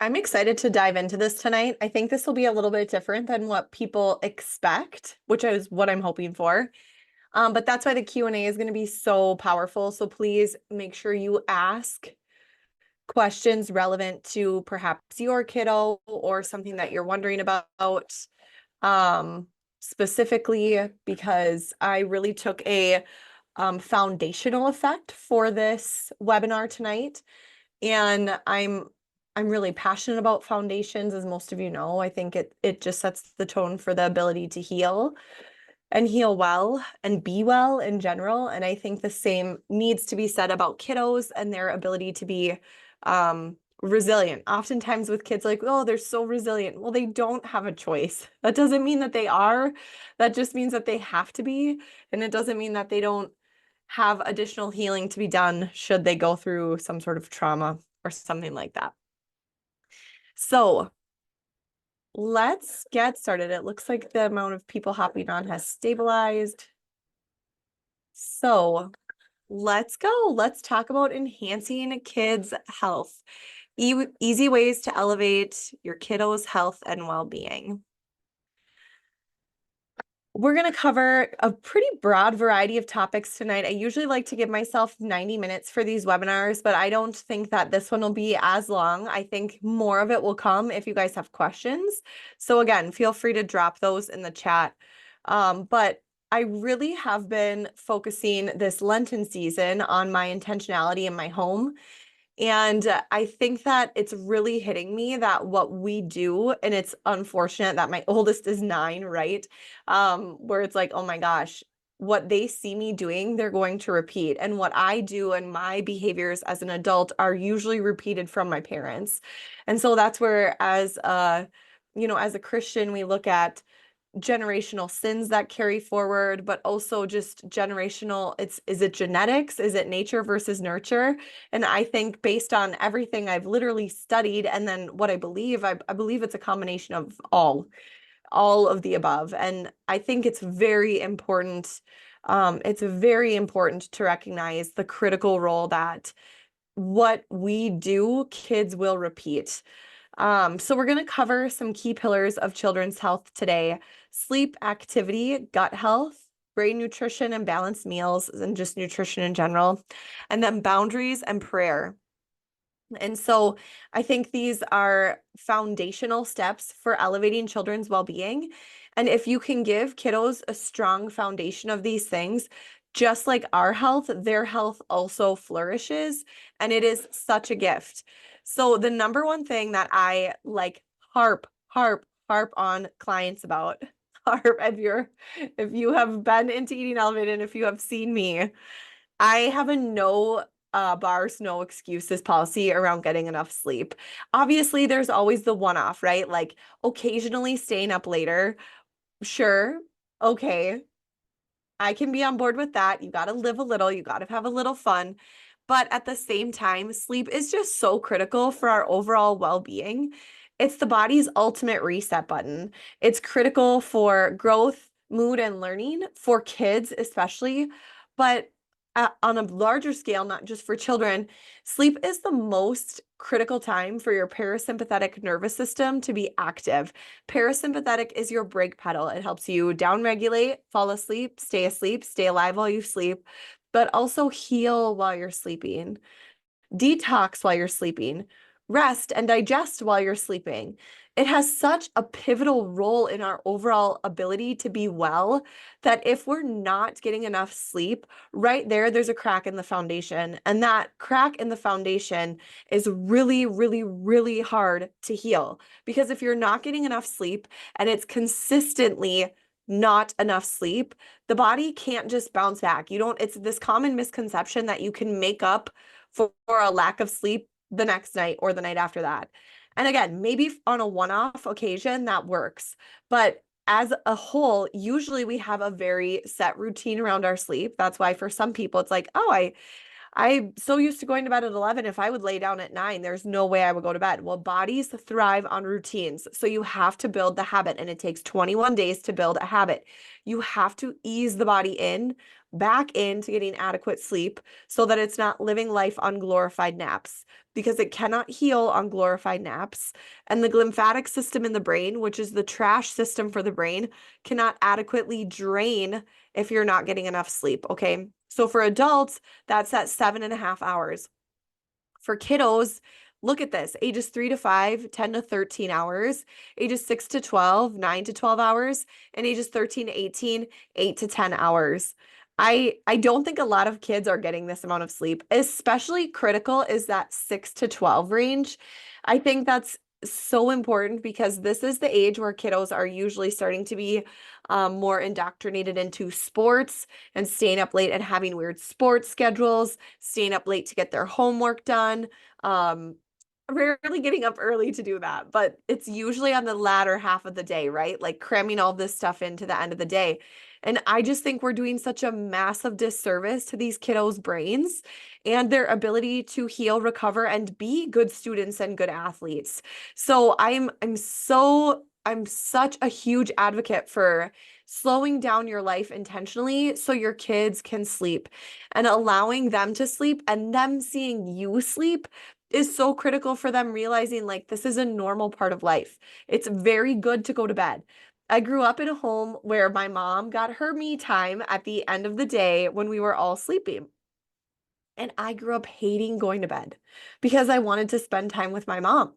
I'm excited to dive into this tonight. I think this will be a little bit different than what people expect, which is what I'm hoping for. But that's why the Q&A is going to be so powerful. So please make sure you ask questions relevant to perhaps your kiddo or something that you're wondering about, um, specifically because I really took a foundational effect for this webinar tonight. And I'm really passionate about foundations, as most of you know. I think it just sets the tone for the ability to heal and heal well and be well in general. And I think the same needs to be said about kiddos and their ability to be resilient. Oftentimes with kids, like, oh, they're so resilient. Well, they don't have a choice. That doesn't mean that they are. That just means that they have to be. And it doesn't mean that they don't have additional healing to be done should they go through some sort of trauma or something like that. So let's get started. It looks like the amount of people hopping on has stabilized. So let's go. Let's talk about enhancing kids' health. Easy ways to elevate your kiddos' health and well-being. We're going to cover a pretty broad variety of topics tonight. I usually like to give myself 90 minutes for these webinars, but I don't think that this one will be as long. I think more of it will come if you guys have questions. So again, feel free to drop those in the chat. But I really have been focusing this Lenten season on my intentionality in my home. And I think that it's really hitting me that what we do, and it's unfortunate that my oldest is 9, right? Where it's like, oh my gosh, what they see me doing, they're going to repeat. And what I do and my behaviors as an adult are usually repeated from my parents. And so that's where as as a Christian, we look at generational sins that carry forward, but also just generational, is it genetics? Is it nature versus nurture? And I think based on everything I've literally studied and then what I believe, I believe it's a combination of all of the above. And I think it's very important. It's very important to recognize the critical role that what we do, kids will repeat. So we're going to cover some key pillars of children's health today: sleep, activity, gut health, brain nutrition and balanced meals, and just nutrition in general, and then boundaries and prayer. And so I think these are foundational steps for elevating children's well-being. And if you can give kiddos a strong foundation of these things, just like our health, their health also flourishes. And it is such a gift. So the number one thing that I like harp on clients about, if you have been into Eating Elevated and if you have seen me, I have a no bars, no excuses policy around getting enough sleep. Obviously, there's always the one-off, right? Like occasionally staying up later. Sure. Okay. I can be on board with that. You got to live a little, you got to have a little fun. But at the same time, sleep is just so critical for our overall well-being. It's the body's ultimate reset button. It's critical for growth, mood, and learning for kids, especially. But on a larger scale, not just for children, sleep is the most critical time for your parasympathetic nervous system to be active. Parasympathetic is your brake pedal. It helps you downregulate, fall asleep, stay alive while you sleep, but also heal while you're sleeping, detox while you're sleeping, rest and digest while you're sleeping. It has such a pivotal role in our overall ability to be well that if we're not getting enough sleep, right there's a crack in the foundation. And that crack in the foundation is really, really, really hard to heal. Because if you're not getting enough sleep and it's consistently not enough sleep, the body can't just bounce back. It's this common misconception that you can make up for a lack of sleep the next night or the night after that. And again, maybe on a one-off occasion that works, but as a whole, usually we have a very set routine around our sleep. That's why for some people it's like, oh, I'm so used to going to bed at 11. If I would lay down at 9, there's no way I would go to bed. Well, bodies thrive on routines. So you have to build the habit, and it takes 21 days to build a habit. You have to ease the body back into getting adequate sleep so that it's not living life on glorified naps, because it cannot heal on glorified naps. And the glymphatic system in the brain, which is the trash system for the brain, cannot adequately drain if you're not getting enough sleep. Okay. So for adults, that's at 7.5 hours. For kiddos, look at this: ages 3 to 5, 10 to 13 hours, ages 6 to 12, 9 to 12 hours, and ages 13 to 18, 8 to 10 hours. I don't think a lot of kids are getting this amount of sleep. Especially critical is that 6 to 12 range. I think that's so important because this is the age where kiddos are usually starting to be more indoctrinated into sports and staying up late and having weird sports schedules, staying up late to get their homework done. Rarely getting up early to do that, but it's usually on the latter half of the day, right? Like cramming all this stuff into the end of the day. And I just think we're doing such a massive disservice to these kiddos' brains and their ability to heal, recover, and be good students and good athletes. So I'm such a huge advocate for slowing down your life intentionally so your kids can sleep, and allowing them to sleep and them seeing you sleep is so critical for them realizing like this is a normal part of life. It's very good to go to bed. I grew up in a home where my mom got her me time at the end of the day when we were all sleeping. And I grew up hating going to bed because I wanted to spend time with my mom.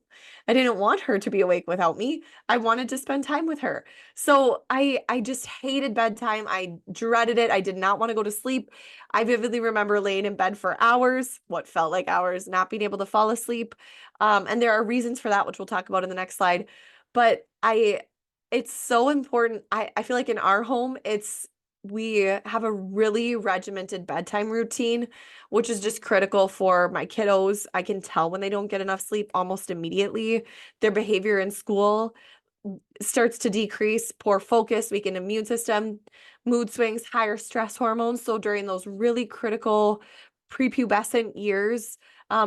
I didn't want her to be awake without me. I wanted to spend time with her. So I just hated bedtime. I dreaded it. I did not want to go to sleep. I vividly remember laying in bed for hours, what felt like hours, not being able to fall asleep. And there are reasons for that, which we'll talk about in the next slide. But it's so important. I feel like in our home, we have a really regimented bedtime routine, which is just critical for my kiddos. I can tell when they don't get enough sleep almost immediately. Their behavior in school starts to decrease, poor focus, weakened immune system, mood swings, higher stress hormones. So during those really critical prepubescent years,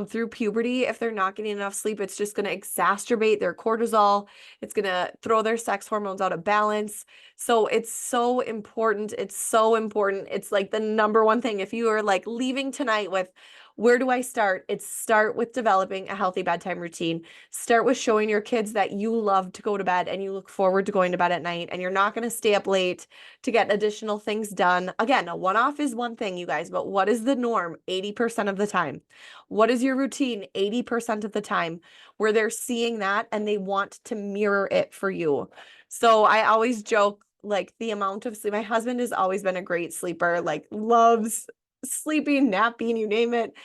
through puberty, if they're not getting enough sleep, it's just going to exacerbate their cortisol. It's going to throw their sex hormones out of balance. So it's so important. It's so important. It's like the number one thing. If you are like leaving tonight with, where do I start? It's start with developing a healthy bedtime routine. Start with showing your kids that you love to go to bed and you look forward to going to bed at night, and you're not going to stay up late to get additional things done. Again, a one-off is one thing, you guys, but what is the norm 80% of the time? What is your routine 80% of the time, where they're seeing that and they want to mirror it for you? So I always joke, like the amount of sleep, my husband has always been a great sleeper, like loves sleeping, napping, you name it.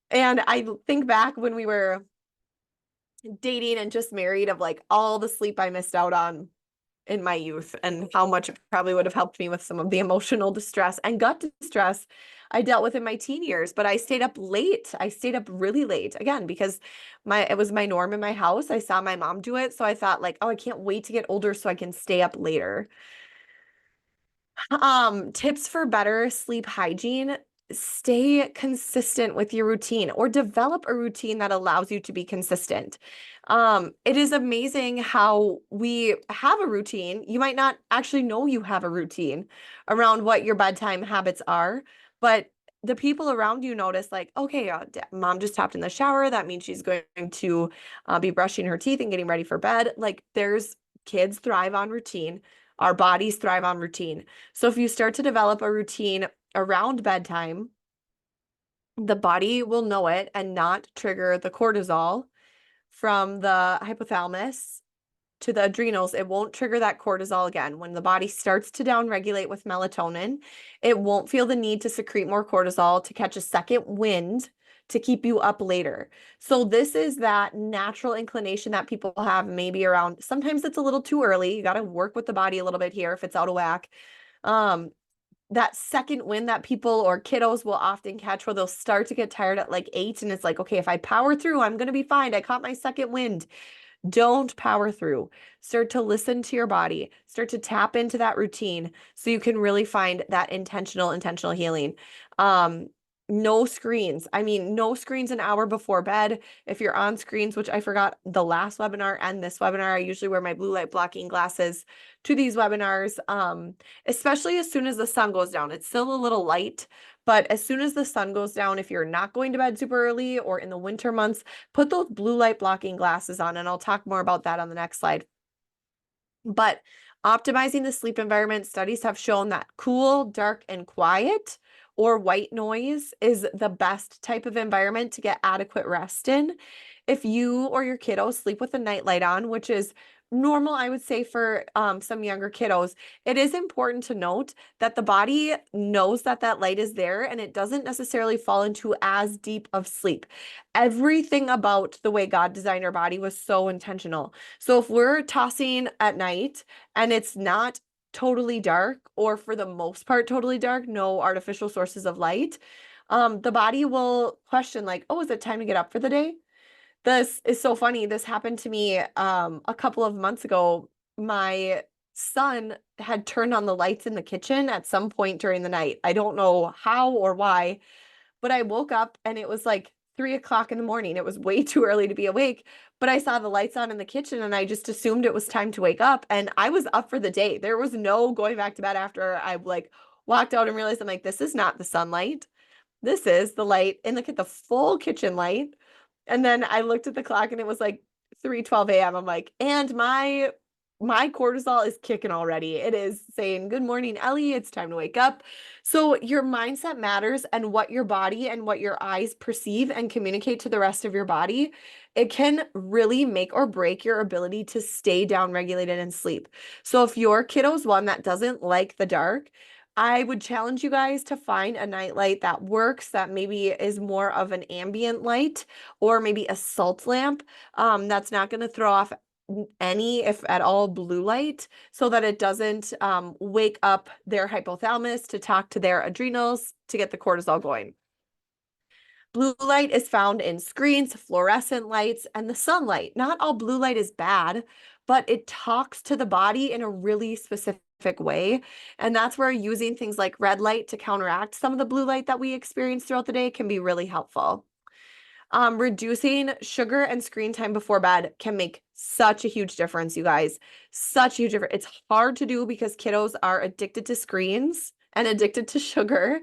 And I think back when we were dating and just married, of like all the sleep I missed out on in my youth and how much it probably would have helped me with some of the emotional distress and gut distress I dealt with in my teen years. But I stayed up late. I stayed up really late, again, because it was my norm in my house. I saw my mom do it. So I thought like, oh, I can't wait to get older so I can stay up later. Tips for better sleep hygiene: stay consistent with your routine, or develop a routine that allows you to be consistent. It is amazing how we have a routine. You might not actually know you have a routine around what your bedtime habits are, but the people around you notice, like, okay, mom just hopped in the shower. That means she's going to be brushing her teeth and getting ready for bed. Like, kids thrive on routine. Our bodies thrive on routine. So if you start to develop a routine around bedtime, the body will know it and not trigger the cortisol from the hypothalamus to the adrenals. It won't trigger that cortisol again. When the body starts to downregulate with melatonin, it won't feel the need to secrete more cortisol to catch a second wind to keep you up later. So this is that natural inclination that people have, maybe around, sometimes it's a little too early. You got to work with the body a little bit here if it's out of whack. That second wind that people or kiddos will often catch, where they'll start to get tired at like 8, and it's like, okay, if I power through, I'm going to be fine. I caught my second wind. Don't power through. Start to listen to your body. Start to tap into that routine so you can really find that intentional healing. No screens. I mean, no screens an hour before bed. If you're on screens, which I forgot the last webinar and this webinar, I usually wear my blue light blocking glasses to these webinars, especially as soon as the sun goes down. It's still a little light, but as soon as the sun goes down, if you're not going to bed super early or in the winter months, put those blue light blocking glasses on, and I'll talk more about that on the next slide. But optimizing the sleep environment, studies have shown that cool, dark, and quiet or white noise is the best type of environment to get adequate rest in. If you or your kiddos sleep with a nightlight on, which is normal, I would say, for some younger kiddos, it is important to note that the body knows that that light is there and it doesn't necessarily fall into as deep of sleep. Everything about the way God designed our body was so intentional. So if we're tossing at night and it's not totally dark, or for the most part totally dark, no artificial sources of light, the body will question like, oh, is it time to get up for the day? This is so funny. This happened to me a couple of months ago. My son had turned on the lights in the kitchen at some point during the night. I don't know how or why, but I woke up and it was like 3 o'clock in the morning. It was way too early to be awake, but I saw the lights on in the kitchen and I just assumed it was time to wake up, and I was up for the day. There was no going back to bed after I like walked out and realized I'm like, this is not the sunlight. This is the light, and look at the full kitchen light. And then I looked at the clock and it was like 3:12 a.m. I'm like, and my cortisol is kicking already. It is saying, good morning, Ellie. It's time to wake up. So your mindset matters, and what your body and what your eyes perceive and communicate to the rest of your body, it can really make or break your ability to stay down regulated and sleep. So if your kiddo's one that doesn't like the dark, I would challenge you guys to find a nightlight that works, that maybe is more of an ambient light, or maybe a salt lamp that's not going to throw off any, if at all, blue light, so that it doesn't wake up their hypothalamus to talk to their adrenals to get the cortisol going. Blue light is found in screens, fluorescent lights, and the sunlight. Not all blue light is bad, but it talks to the body in a really specific way. And that's where using things like red light to counteract some of the blue light that we experience throughout the day can be really helpful. Reducing sugar and screen time before bed can make such a huge difference, you guys. Such a huge difference. It's hard to do because kiddos are addicted to screens and addicted to sugar.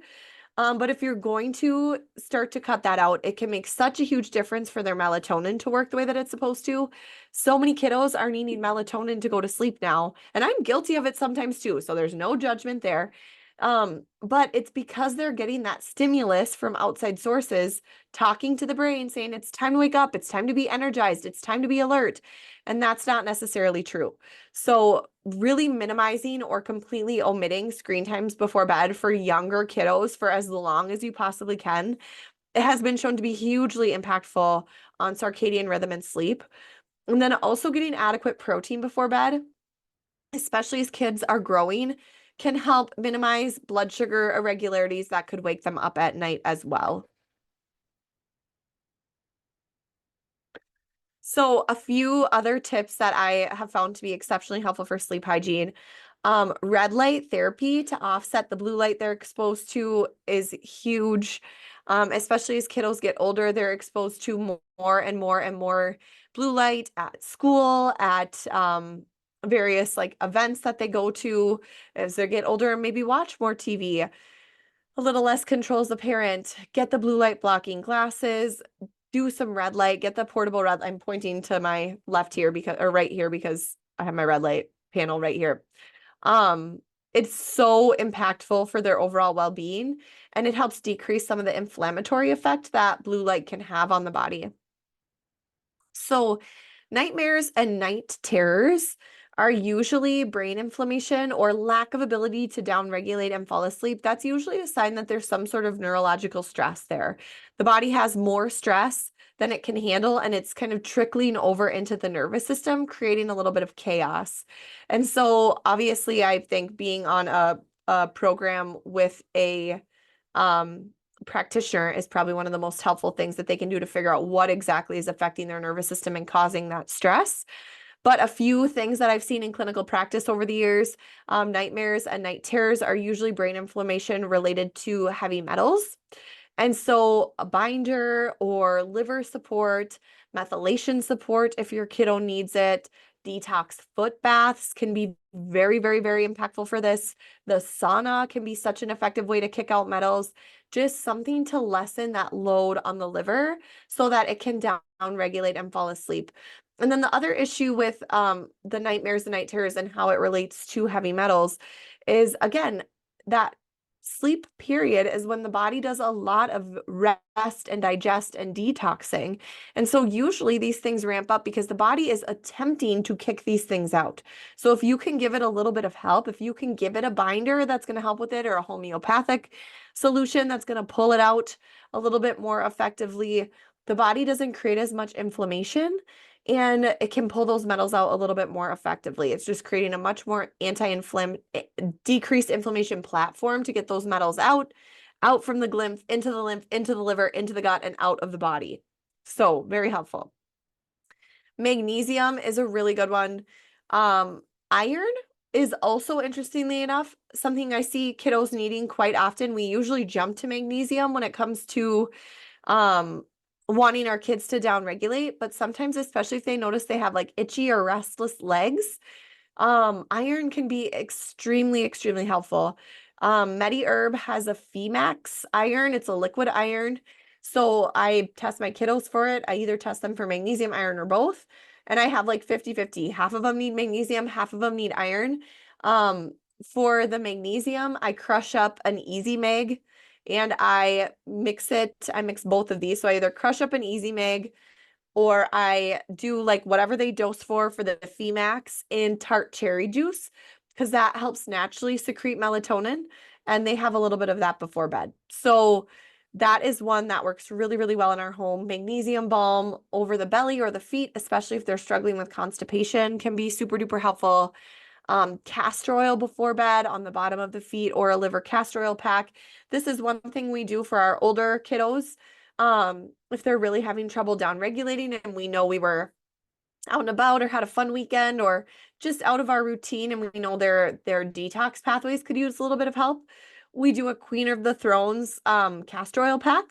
But if you're going to start to cut that out, it can make such a huge difference for their melatonin to work the way that it's supposed to. So many kiddos are needing melatonin to go to sleep now, and I'm guilty of it sometimes too, so there's no judgment there. But it's because they're getting that stimulus from outside sources, talking to the brain, saying it's time to wake up, it's time to be energized, it's time to be alert. And that's not necessarily true. So really minimizing or completely omitting screen times before bed for younger kiddos for as long as you possibly can, it has been shown to be hugely impactful on circadian rhythm and sleep. And then also getting adequate protein before bed, especially as kids are growing, can help minimize blood sugar irregularities that could wake them up at night as well. So a few other tips that I have found to be exceptionally helpful for sleep hygiene. Red light therapy to offset the blue light they're exposed to is huge. Especially as kiddos get older, they're exposed to more and more and more blue light at school, at various like events that they go to. As they get older, maybe watch more TV. A little less control as a parent. Get the blue light blocking glasses. Do some red light. Get the portable red. I'm pointing to my left here because, or right here, because I have my red light panel right here. It's so impactful for their overall well-being, and it helps decrease some of the inflammatory effect that blue light can have on the body. So nightmares and night terrors are usually brain inflammation or lack of ability to downregulate and fall asleep. That's usually a sign that there's some sort of neurological stress there. The body has more stress than it can handle, and it's kind of trickling over into the nervous system, creating a little bit of chaos. And so obviously, I think being on a program with a practitioner is probably one of the most helpful things that they can do to figure out what exactly is affecting their nervous system and causing that stress. But a few things that I've seen in clinical practice over the years, nightmares and night terrors are usually brain inflammation related to heavy metals. And so a binder or liver support, methylation support if your kiddo needs it, detox foot baths can be very, very, very impactful for this. The sauna can be such an effective way to kick out metals, just something to lessen that load on the liver so that it can down regulate and fall asleep. And then the other issue with the nightmares and night terrors and how it relates to heavy metals is, again, that sleep period is when the body does a lot of rest and digest and detoxing. And so usually these things ramp up because the body is attempting to kick these things out. So if you can give it a little bit of help, if you can give it a binder that's going to help with it, or a homeopathic solution that's going to pull it out a little bit more effectively, the body doesn't create as much inflammation and it can pull those metals out a little bit more effectively. It's just creating a much more decreased inflammation platform to get those metals out from the lymph, into the liver, into the gut, and out of the body. So very helpful. Magnesium is a really good one. Iron is also, interestingly enough, something I see kiddos needing quite often. We usually jump to magnesium when it comes to wanting our kids to downregulate, but sometimes, especially if they notice they have like itchy or restless legs, iron can be extremely, extremely helpful. MediHerb has a Femax iron. It's a liquid iron. So I test my kiddos for it. I either test them for magnesium, iron, or both. And I have like 50-50. Half of them need magnesium, half of them need iron. For the magnesium, I crush up an Easy Mag and I mix it. I mix both of these. So I either crush up an Easy Mag or I do like whatever they dose for the Femax in tart cherry juice, because that helps naturally secrete melatonin, and they have a little bit of that before bed. So that is one that works really, really well in our home. Magnesium balm over the belly or the feet, especially if they're struggling with constipation, can be super duper helpful. Castor oil before bed on the bottom of the feet, or a liver castor oil pack. This is one thing we do for our older kiddos. If they're really having trouble down regulating and we know we were out and about or had a fun weekend or just out of our routine and we know their detox pathways could use a little bit of help, we do a Queen of the Thrones castor oil pack,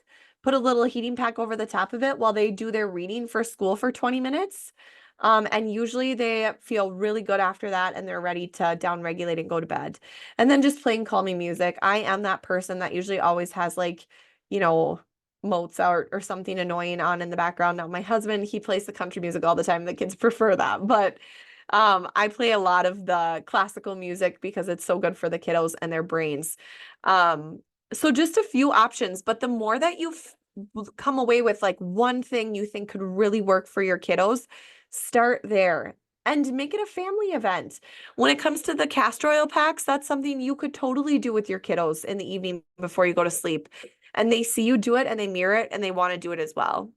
put a little heating pack over the top of it while they do their reading for school for 20 minutes. And usually they feel really good after that and they're ready to down regulate and go to bed. And then just playing calming music. I am that person that usually always has like, you know, Mozart or something annoying on in the background. Now my husband, he plays the country music all the time. The kids prefer that, but I play a lot of the classical music because it's so good for the kiddos and their brains. So just a few options, but the more that you come away with like one thing you think could really work for your kiddos, start there and make it a family event. When it comes to the castor oil packs, that's something you could totally do with your kiddos in the evening before you go to sleep. And they see you do it and they mirror it and they want to do it as well.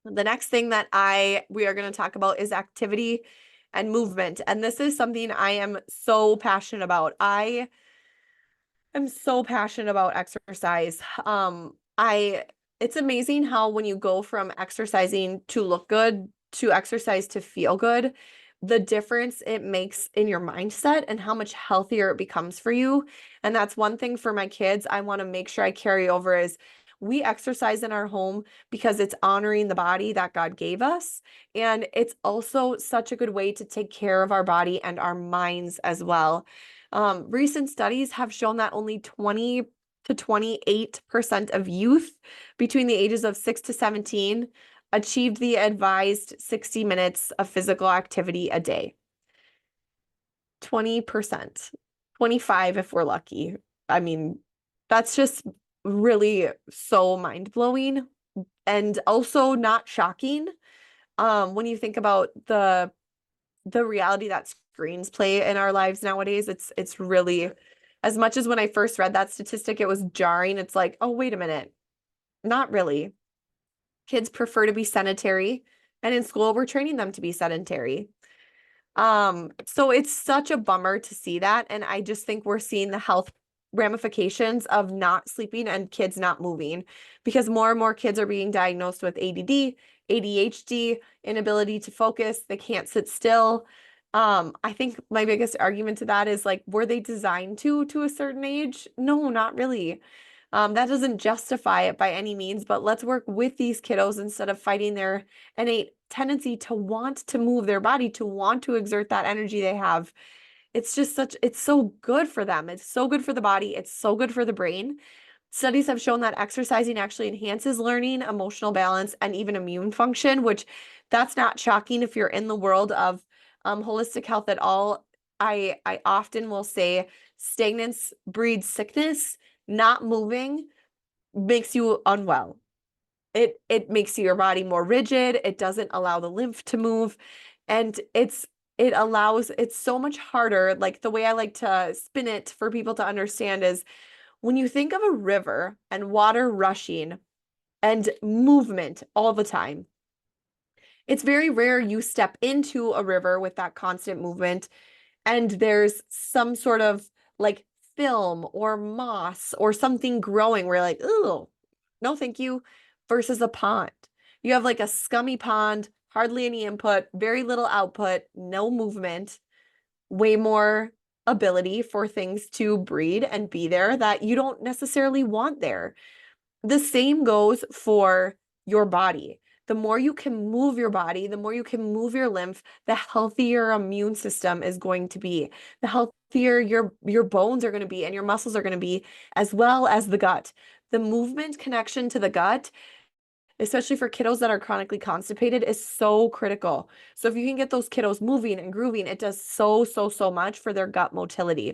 The next thing that we are going to talk about is activity and movement. And this is something I am so passionate about. I am so passionate about exercise. It's amazing how when you go from exercising to look good to exercise to feel good, the difference it makes in your mindset and how much healthier it becomes for you. And that's one thing for my kids I want to make sure I carry over is we exercise in our home because it's honoring the body that God gave us. And it's also such a good way to take care of our body and our minds as well. Recent studies have shown that only 20 to 28% of youth between the ages of 6 to 17 achieved the advised 60 minutes of physical activity a day. 20%, 25 if we're lucky. I mean, that's just really so mind-blowing and also not shocking. When you think about the reality that screens play in our lives nowadays, it's really, as much as when I first read that statistic, it was jarring. It's like, oh, wait a minute. Not really. Kids prefer to be sedentary, and in school we're training them to be sedentary. So it's such a bummer to see that. And I just think we're seeing the health ramifications of not sleeping and kids not moving, because more and more kids are being diagnosed with ADD, ADHD, inability to focus. They can't sit still. I think my biggest argument to that is like, were they designed to a certain age? No, not really. That doesn't justify it by any means, but let's work with these kiddos instead of fighting their innate tendency to want to move their body, to want to exert that energy they have. It's just it's so good for them. It's so good for the body. It's so good for the brain. Studies have shown that exercising actually enhances learning, emotional balance, and even immune function, which that's not shocking if you're in the world of holistic health at all. I often will say stagnance breeds sickness. Not moving makes you unwell. It makes your body more rigid. It doesn't allow the lymph to move. And it's so much harder. Like the way I like to spin it for people to understand is when you think of a river and water rushing and movement all the time, it's very rare you step into a river with that constant movement and there's some sort of like film or moss or something growing where you're like, oh, no, thank you, versus a pond. You have like a scummy pond, hardly any input, very little output, no movement, way more ability for things to breed and be there that you don't necessarily want there. The same goes for your body. The more you can move your body, the more you can move your lymph, the healthier your immune system is going to be. The healthier your bones are going to be and your muscles are going to be, as well as the gut. The movement connection to the gut, especially for kiddos that are chronically constipated, is so critical. So if you can get those kiddos moving and grooving, it does so much for their gut motility.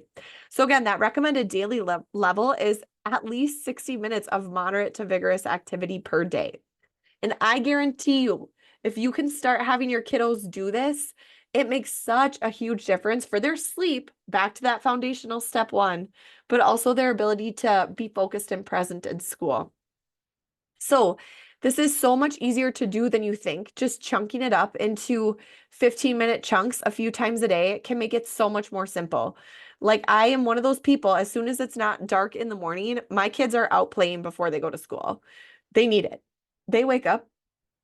So again, that recommended daily level is at least 60 minutes of moderate to vigorous activity per day. And I guarantee you, if you can start having your kiddos do this, it makes such a huge difference for their sleep, back to that foundational step one, but also their ability to be focused and present in school. So this is so much easier to do than you think. Just chunking it up into 15-minute chunks a few times a day can make it so much more simple. Like I am one of those people, as soon as it's not dark in the morning, my kids are out playing before they go to school. They need it. They wake up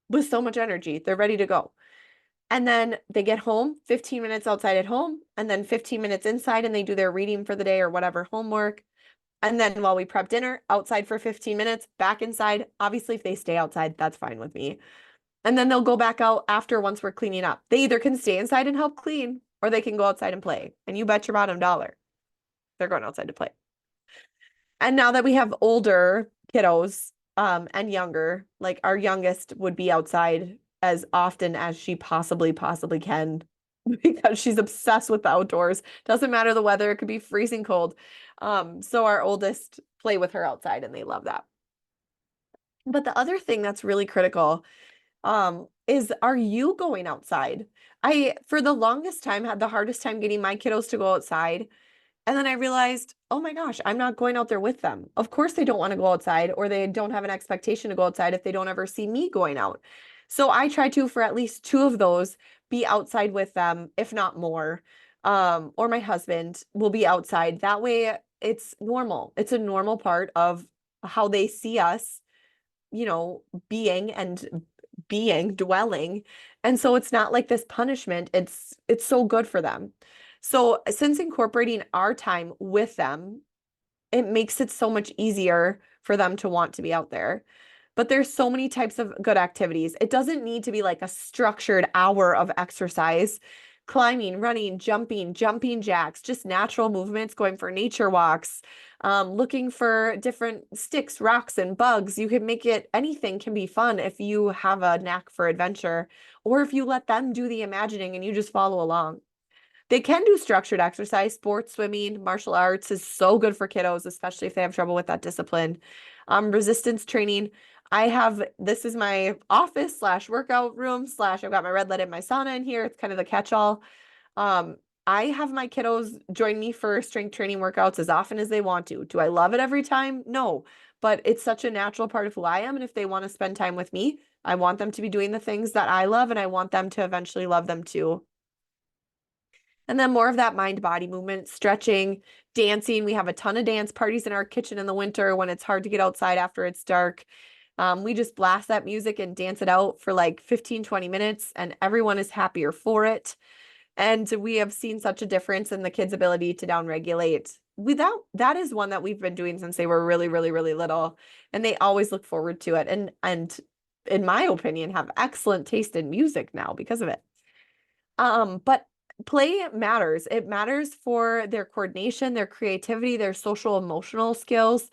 with so much energy. They're ready to go. And then they get home, 15 minutes outside at home, and then 15 minutes inside, and they do their reading for the day or whatever homework. And then while we prep dinner, outside for 15 minutes, back inside. Obviously, if they stay outside, that's fine with me. And then they'll go back out after once we're cleaning up. They either can stay inside and help clean, or they can go outside and play. And you bet your bottom dollar, they're going outside to play. And now that we have older kiddos, and younger, like our youngest would be outside as often as she possibly can because she's obsessed with the outdoors. Doesn't matter the weather, it could be freezing cold. So our oldest play with her outside and they love that. But the other thing that's really critical is, are you going outside? I, for the longest time, had the hardest time getting my kiddos to go outside. And then I realized, oh my gosh, I'm not going out there with them. Of course, they don't want to go outside, or they don't have an expectation to go outside if they don't ever see me going out. So I try to, for at least two of those, be outside with them, if not more. Or my husband will be outside. That way it's normal. It's a normal part of how they see us, being dwelling. And so it's not like this punishment. It's so good for them. So since incorporating our time with them, it makes it so much easier for them to want to be out there. But there's so many types of good activities. It doesn't need to be like a structured hour of exercise. Climbing, running, jumping jacks, just natural movements, going for nature walks, looking for different sticks, rocks, and bugs. You can make it, anything can be fun if you have a knack for adventure, or if you let them do the imagining and you just follow along. They can do structured exercise. Sports, swimming, martial arts is so good for kiddos, especially if they have trouble with that discipline. Resistance training. This is my office / workout room / I've got my red light and my sauna in here. It's kind of the catch-all. I have my kiddos join me for strength training workouts as often as they want to. Do I love it every time? No, but it's such a natural part of who I am. And if they want to spend time with me, I want them to be doing the things that I love, and I want them to eventually love them too. And then more of that mind-body movement, stretching, dancing. We have a ton of dance parties in our kitchen in the winter when it's hard to get outside after it's dark. We just blast that music and dance it out for like 15, 20 minutes, and everyone is happier for it. And we have seen such a difference in the kids' ability to downregulate that is one that we've been doing since they were really, really, really little, and they always look forward to it. And in my opinion, have excellent taste in music now because of it. But play matters. It matters for their coordination, their creativity, their social emotional skills,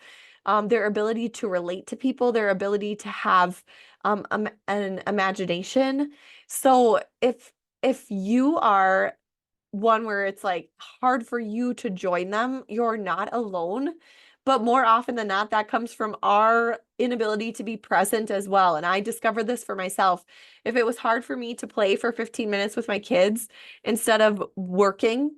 their ability to relate to people, their ability to have an imagination. So if you are one where it's like hard for you to join them, you're not alone. But more often than not, that comes from our inability to be present as well. And I discovered this for myself. If it was hard for me to play for 15 minutes with my kids instead of working,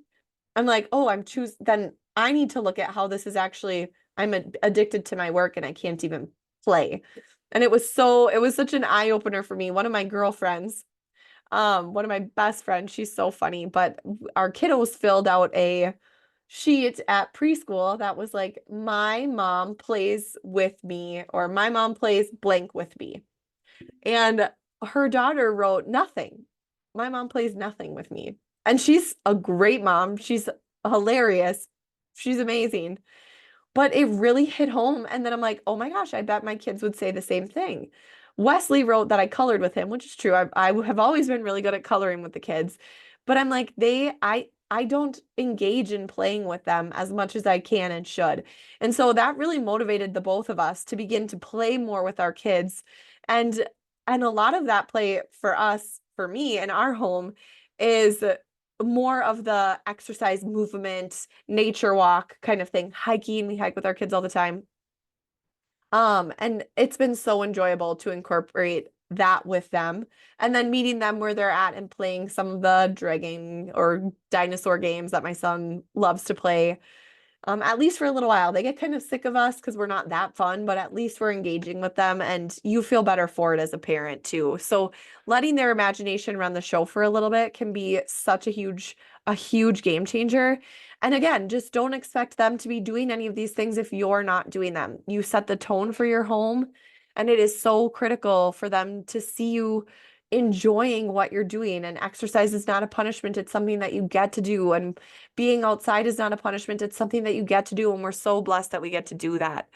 I'm like, oh, then I need to look at how this is actually, addicted to my work and I can't even play. And it was such an eye opener for me. One of my best friends, she's so funny, but our kiddos filled out a sheet at preschool that was like, my mom plays with me, or my mom plays blank with me. And her daughter wrote nothing. My mom plays nothing with me. And she's a great mom. She's hilarious. She's amazing. But it really hit home. And then I'm like, oh my gosh, I bet my kids would say the same thing. Wesley wrote that I colored with him, which is true. I have always been really good at coloring with the kids. But I'm like, I don't engage in playing with them as much as I can and should. And so that really motivated the both of us to begin to play more with our kids. And and a lot of that play for us, for me in our home, is more of the exercise, movement, nature walk kind of thing. Hiking, we hike with our kids all the time. And it's been so enjoyable to incorporate that with them, and then meeting them where they're at and playing some of the dragging or dinosaur games that my son loves to play. At least for a little while. They get kind of sick of us because we're not that fun, but at least we're engaging with them and you feel better for it as a parent too. So letting their imagination run the show for a little bit can be such a huge game changer. And again, just don't expect them to be doing any of these things if you're not doing them. You set the tone for your home, and it is so critical for them to see you enjoying what you're doing. And exercise is not a punishment, it's something that you get to do. And being outside is not a punishment, it's something that you get to do. And we're so blessed that we get to do that.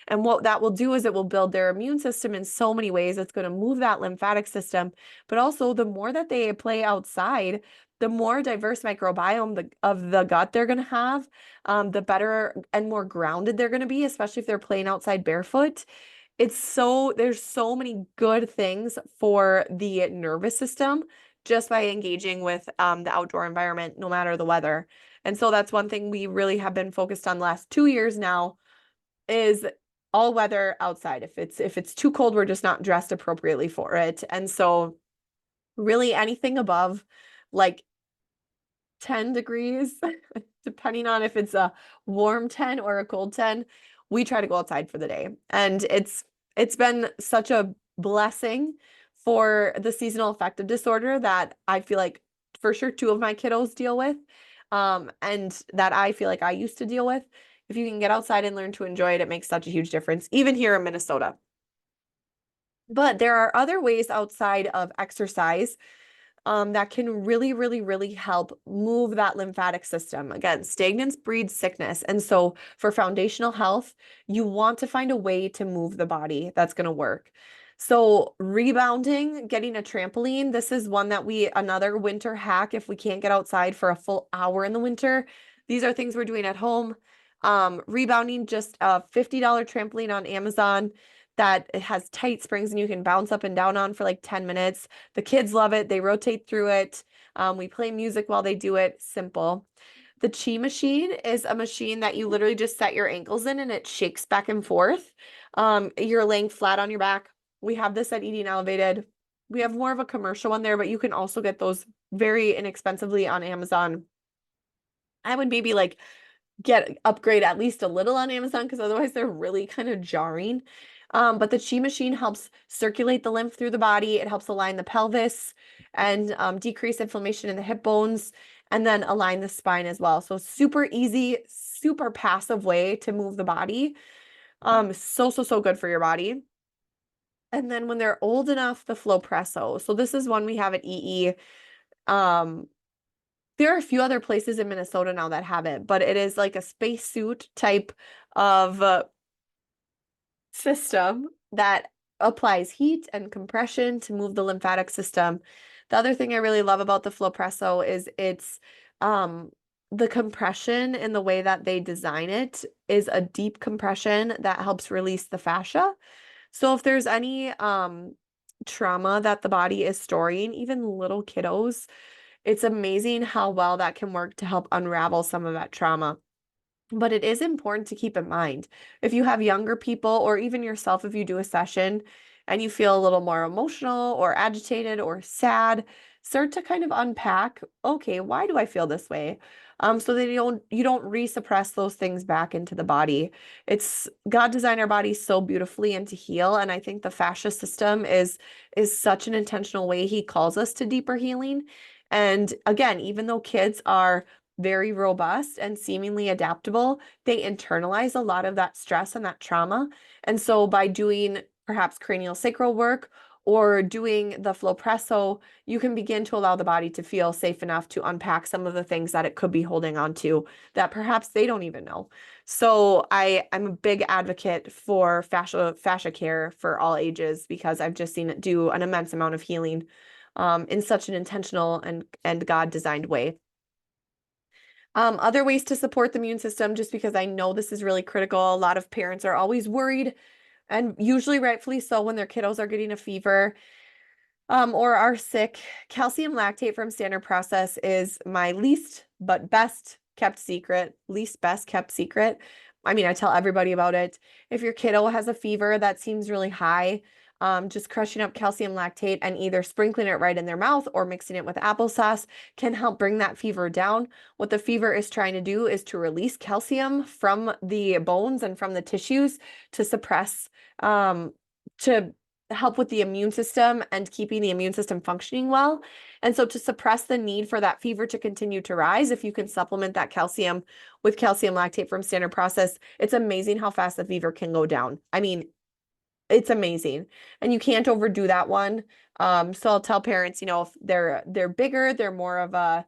And what that will do is it will build their immune system in so many ways. It's going to move that lymphatic system. But also, the more that they play outside, the more diverse microbiome of the gut they're going to have, the better and more grounded they're going to be, especially if they're playing outside barefoot. There's so many good things for the nervous system just by engaging with the outdoor environment, no matter the weather. And so that's one thing we really have been focused on the last 2 years now, is all weather outside. If it's too cold, we're just not dressed appropriately for it. And so really anything above like 10 degrees, depending on if it's a warm 10 or a cold 10, we try to go outside for the day. And it's been such a blessing for the seasonal affective disorder that I feel like for sure two of my kiddos deal with, and that I feel like I used to deal with. If you can get outside and learn to enjoy it, it makes such a huge difference, even here in Minnesota. But there are other ways outside of exercise that can really, really, really help move that lymphatic system. Again, stagnance breeds sickness. And so for foundational health, you want to find a way to move the body that's going to work. So rebounding, getting a trampoline, this is one that another winter hack if we can't get outside for a full hour in the winter. These are things we're doing at home. Rebounding, just a $50 trampoline on Amazon that has tight springs and you can bounce up and down on for like 10 minutes. The kids love it. They rotate through it. We play music while they do it. Simple. The chi machine is a machine that you literally just set your ankles in and it shakes back and forth. You're laying flat on your back. We have this at Eating Elevated. We have more of a commercial one there, but you can also get those very inexpensively on Amazon. I would maybe like upgrade at least a little on Amazon because otherwise they're really kind of jarring. But the chi machine helps circulate the lymph through the body. It helps align the pelvis and decrease inflammation in the hip bones, and then align the spine as well. So super easy, super passive way to move the body. So good for your body. And then when they're old enough, the flow presso. So this is one we have at EE. There are a few other places in Minnesota now that have it, but it is like a spacesuit type of system that applies heat and compression to move the lymphatic system. The other thing I really love about the Flowpresso is it's the compression in the way that they design it is a deep compression that helps release the fascia. So if there's any trauma that the body is storing, even little kiddos, it's amazing how well that can work to help unravel some of that trauma. But it is important to keep in mind if you have younger people or even yourself, if you do a session and you feel a little more emotional or agitated or sad, start to kind of unpack, okay, why do I feel this way? So that you don't resuppress those things back into the body. It's God designed our bodies so beautifully and to heal. And I think the fascia system is such an intentional way He calls us to deeper healing. And again, even though kids are very robust and seemingly adaptable, they internalize a lot of that stress and that trauma. And so by doing perhaps cranial sacral work or doing the Flowpresso, you can begin to allow the body to feel safe enough to unpack some of the things that it could be holding on to that perhaps they don't even know. So I'm a big advocate for fascia care for all ages because I've just seen it do an immense amount of healing in such an intentional and God-designed way. Other ways to support the immune system, just because I know this is really critical. A lot of parents are always worried, and usually rightfully so, when their kiddos are getting a fever or are sick. Calcium lactate from Standard Process is my least but best kept secret, least best kept secret. I mean, I tell everybody about it. If your kiddo has a fever that seems really high, just crushing up calcium lactate and either sprinkling it right in their mouth or mixing it with applesauce can help bring that fever down. What the fever is trying to do is to release calcium from the bones and from the tissues to suppress, to help with the immune system and keeping the immune system functioning well. And so to suppress the need for that fever to continue to rise, if you can supplement that calcium with calcium lactate from Standard Process, it's amazing how fast the fever can go down. I mean, it's amazing. And you can't overdo that one. So I'll tell parents, if they're bigger, they're more of a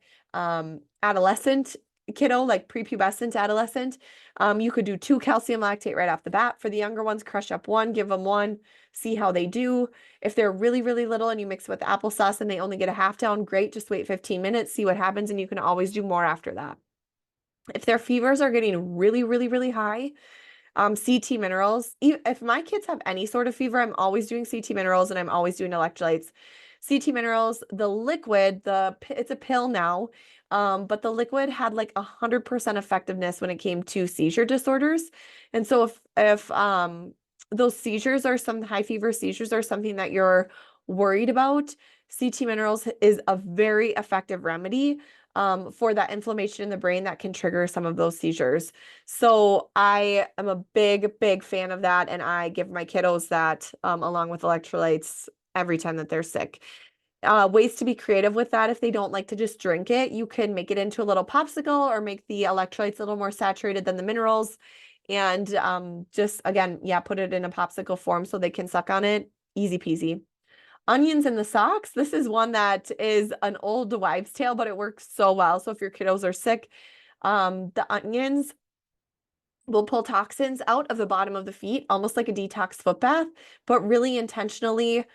adolescent kiddo, like prepubescent adolescent. You could do 2 calcium lactate right off the bat. For the younger ones, crush up 1, give them 1, see how they do. If they're really, really little and you mix it with applesauce and they only get a half down, great. Just wait 15 minutes, see what happens, and you can always do more after that. If their fevers are getting really, really, really high, CT minerals. If my kids have any sort of fever, I'm always doing CT minerals and I'm always doing electrolytes. CT minerals, the liquid, it's a pill now, but the liquid had like 100% effectiveness when it came to seizure disorders. And so if those seizures are some high fever seizures are something that you're worried about, CT minerals is a very effective remedy for that inflammation in the brain that can trigger some of those seizures. So I am a big, big fan of that. And I give my kiddos that along with electrolytes every time that they're sick. Ways to be creative with that. If they don't like to just drink it, you can make it into a little popsicle or make the electrolytes a little more saturated than the minerals. And just, again, yeah, put it in a popsicle form so they can suck on it. Easy peasy. Onions in the socks. This is one that is an old wives' tale, but it works so well. So if your kiddos are sick, the onions will pull toxins out of the bottom of the feet, almost like a detox foot bath, but really intentionally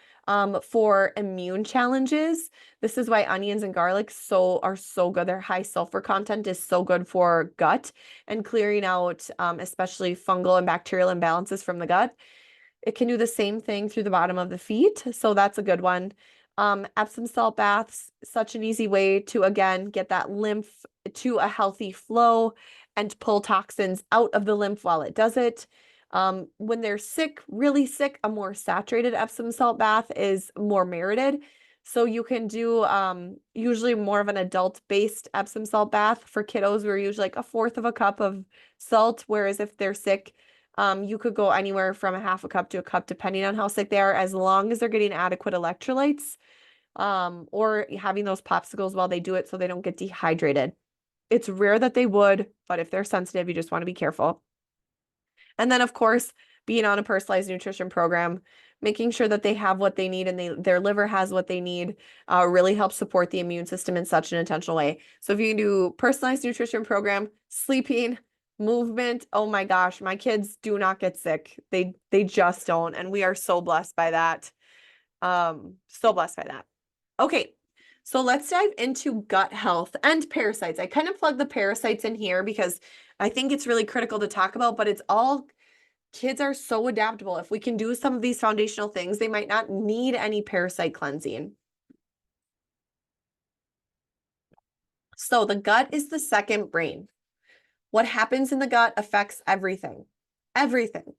for immune challenges. This is why onions and garlic are so good. Their high sulfur content is so good for gut and clearing out especially fungal and bacterial imbalances from the gut. It can do the same thing through the bottom of the feet, so that's a good one. Epsom salt baths, such an easy way to, again, get that lymph to a healthy flow and pull toxins out of the lymph while it does it. When they're sick, really sick, a more saturated Epsom salt bath is more merited. So you can do usually more of an adult-based Epsom salt bath. For kiddos, we're usually like 1/4 of a cup of salt, whereas if they're sick, you could go anywhere from a 1/2 cup to a cup, depending on how sick they are, as long as they're getting adequate electrolytes, or having those popsicles while they do it so they don't get dehydrated. It's rare that they would, but if they're sensitive, you just want to be careful. And then, of course, being on a personalized nutrition program, making sure that they have what they need and their liver has what they need, really helps support the immune system in such an intentional way. So if you can do personalized nutrition program, sleeping, movement, oh my gosh, my kids do not get sick. They just don't. And we are so blessed by that. So blessed by that. Okay. So let's dive into gut health and parasites. I kind of plug the parasites in here because I think it's really critical to talk about, but it's all kids are so adaptable. If we can do some of these foundational things, they might not need any parasite cleansing. So the gut is the second brain. What happens in the gut affects everything. Everything.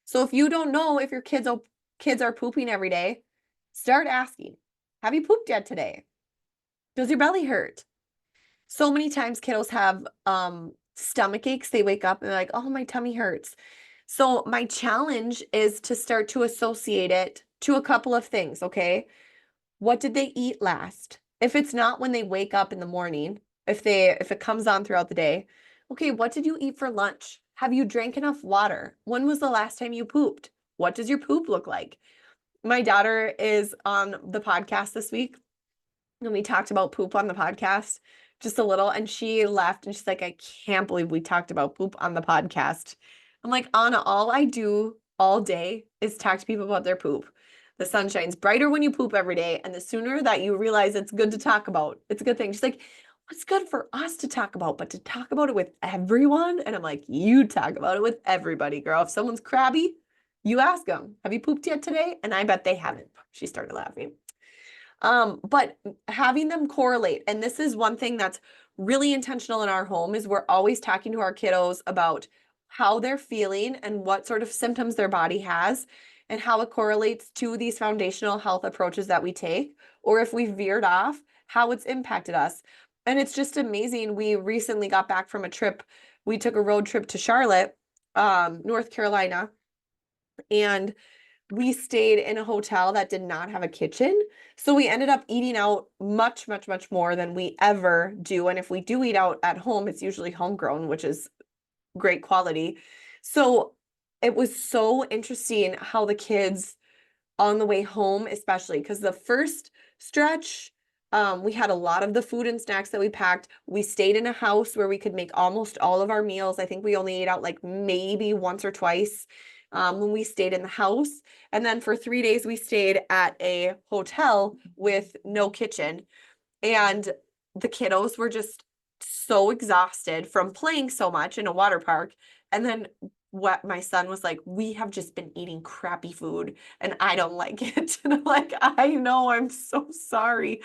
So if you don't know if your kids are pooping every day, start asking, have you pooped yet today? Does your belly hurt? So many times kiddos have stomach aches. They wake up and they're like, oh, my tummy hurts. So my challenge is to start to associate it to a couple of things, okay? What did they eat last? If it's not when they wake up in the morning, if it comes on throughout the day, okay, what did you eat for lunch? Have you drank enough water? When was the last time you pooped? What does your poop look like? My daughter is on the podcast this week, and we talked about poop on the podcast just a little, and she left and she's like, I can't believe we talked about poop on the podcast. I'm like, Anna, all I do all day is talk to people about their poop. The sun shines brighter when you poop every day, and the sooner that you realize it's good to talk about, it's a good thing. She's like, what's good for us to talk about, but to talk about it with everyone? And I'm like, you talk about it with everybody, girl. If someone's crabby, you ask them, have you pooped yet today? And I bet they haven't. She started laughing. But having them correlate, and this is one thing that's really intentional in our home, is we're always talking to our kiddos about how they're feeling and what sort of symptoms their body has and how it correlates to these foundational health approaches that we take, or if we veered off, how it's impacted us. And it's just amazing. We recently got back from a trip. We took a road trip to Charlotte, North Carolina, and we stayed in a hotel that did not have a kitchen. So we ended up eating out much, much, much more than we ever do. And if we do eat out at home, it's usually homegrown, which is great quality. So it was so interesting how the kids on the way home, especially because the first stretch, we had a lot of the food and snacks that we packed. We stayed in a house where we could make almost all of our meals. I think we only ate out like maybe once or twice when we stayed in the house. And then for 3 days, we stayed at a hotel with no kitchen. And the kiddos were just so exhausted from playing so much in a water park. And then what my son was like, we have just been eating crappy food and I don't like it. And I'm like, I know, I'm so sorry.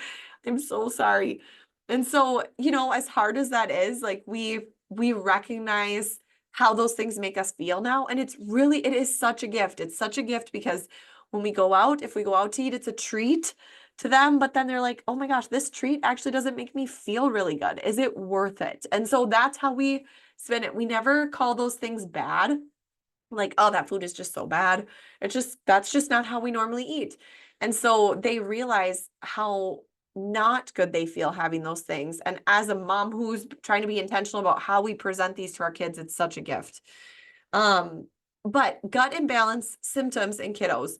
I'm so sorry. And so, as hard as that is, like we recognize how those things make us feel now. And it is such a gift. It's such a gift because when we go out, if we go out to eat, it's a treat to them, but then they're like, oh my gosh, this treat actually doesn't make me feel really good. Is it worth it? And so that's how we spin it. We never call those things bad. Like, oh, that food is just so bad. That's just not how we normally eat. And so they realize how not good they feel having those things. And as a mom who's trying to be intentional about how we present these to our kids, it's such a gift. But gut imbalance symptoms in kiddos,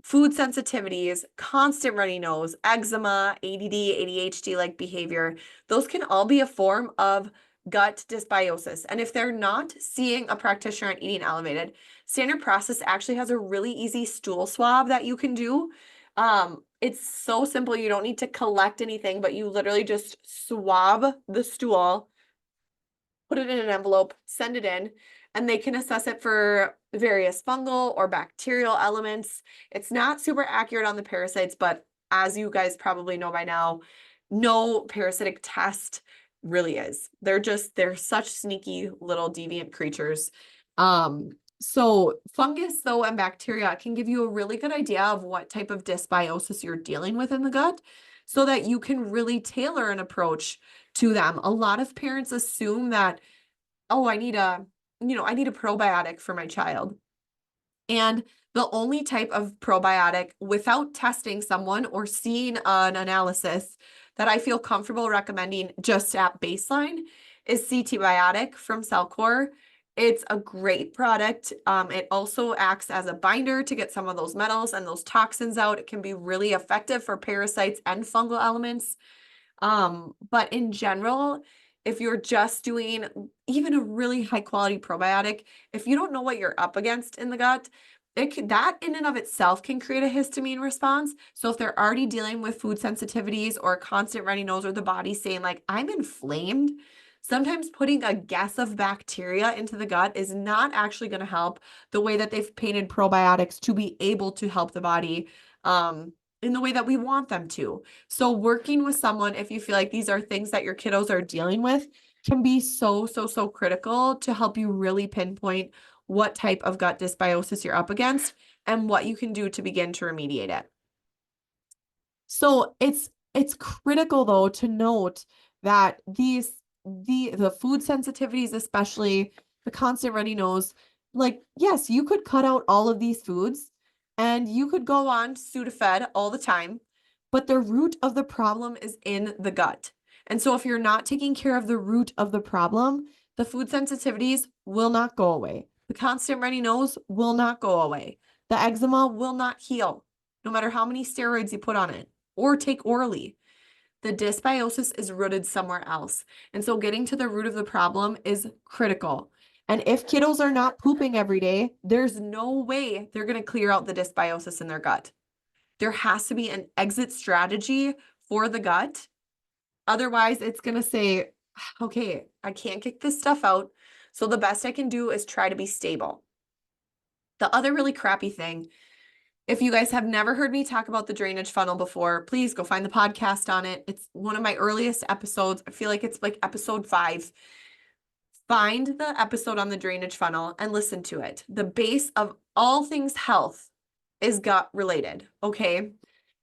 food sensitivities, constant runny nose, eczema, ADD, ADHD-like behavior, those can all be a form of gut dysbiosis. And if they're not seeing a practitioner on Eating Elevated, Standard Process actually has a really easy stool swab that you can do. It's so simple. You don't need to collect anything, but you literally just swab the stool, put it in an envelope, send it in, and they can assess it for various fungal or bacterial elements. It's not super accurate on the parasites, but as you guys probably know by now, no parasitic test really is. They're such sneaky little deviant creatures. So fungus though and bacteria can give you a really good idea of what type of dysbiosis you're dealing with in the gut so that you can really tailor an approach to them. A lot of parents assume that, oh, I need a probiotic for my child. And the only type of probiotic without testing someone or seeing an analysis that I feel comfortable recommending just at baseline is CT Biotic from Cellcore. It's a great product. It also acts as a binder to get some of those metals and those toxins out. It can be really effective for parasites and fungal elements. But in general, if you're just doing even a really high quality probiotic, if you don't know what you're up against in the gut, that in and of itself can create a histamine response. So if they're already dealing with food sensitivities or a constant runny nose or the body saying like, I'm inflamed, sometimes putting a guess of bacteria into the gut is not actually going to help the way that they've painted probiotics to be able to help the body in the way that we want them to. So working with someone, if you feel like these are things that your kiddos are dealing with, can be so critical to help you really pinpoint what type of gut dysbiosis you're up against and what you can do to begin to remediate it. So it's critical though to note that the food sensitivities, especially the constant runny nose, like, yes, you could cut out all of these foods and you could go on Sudafed all the time, but the root of the problem is in the gut. And so if you're not taking care of the root of the problem, the food sensitivities will not go away. The constant runny nose will not go away. The eczema will not heal, no matter how many steroids you put on it or take orally. The dysbiosis is rooted somewhere else. And so getting to the root of the problem is critical. And if kiddos are not pooping every day, there's no way they're going to clear out the dysbiosis in their gut. There has to be an exit strategy for the gut. Otherwise, it's going to say, okay, I can't kick this stuff out. So the best I can do is try to be stable. The other really crappy thing, if you guys have never heard me talk about the drainage funnel before, please go find the podcast on it. It's one of my earliest episodes. I feel like it's like episode 5. Find the episode on the drainage funnel and listen to it. The base of all things health is gut related, okay?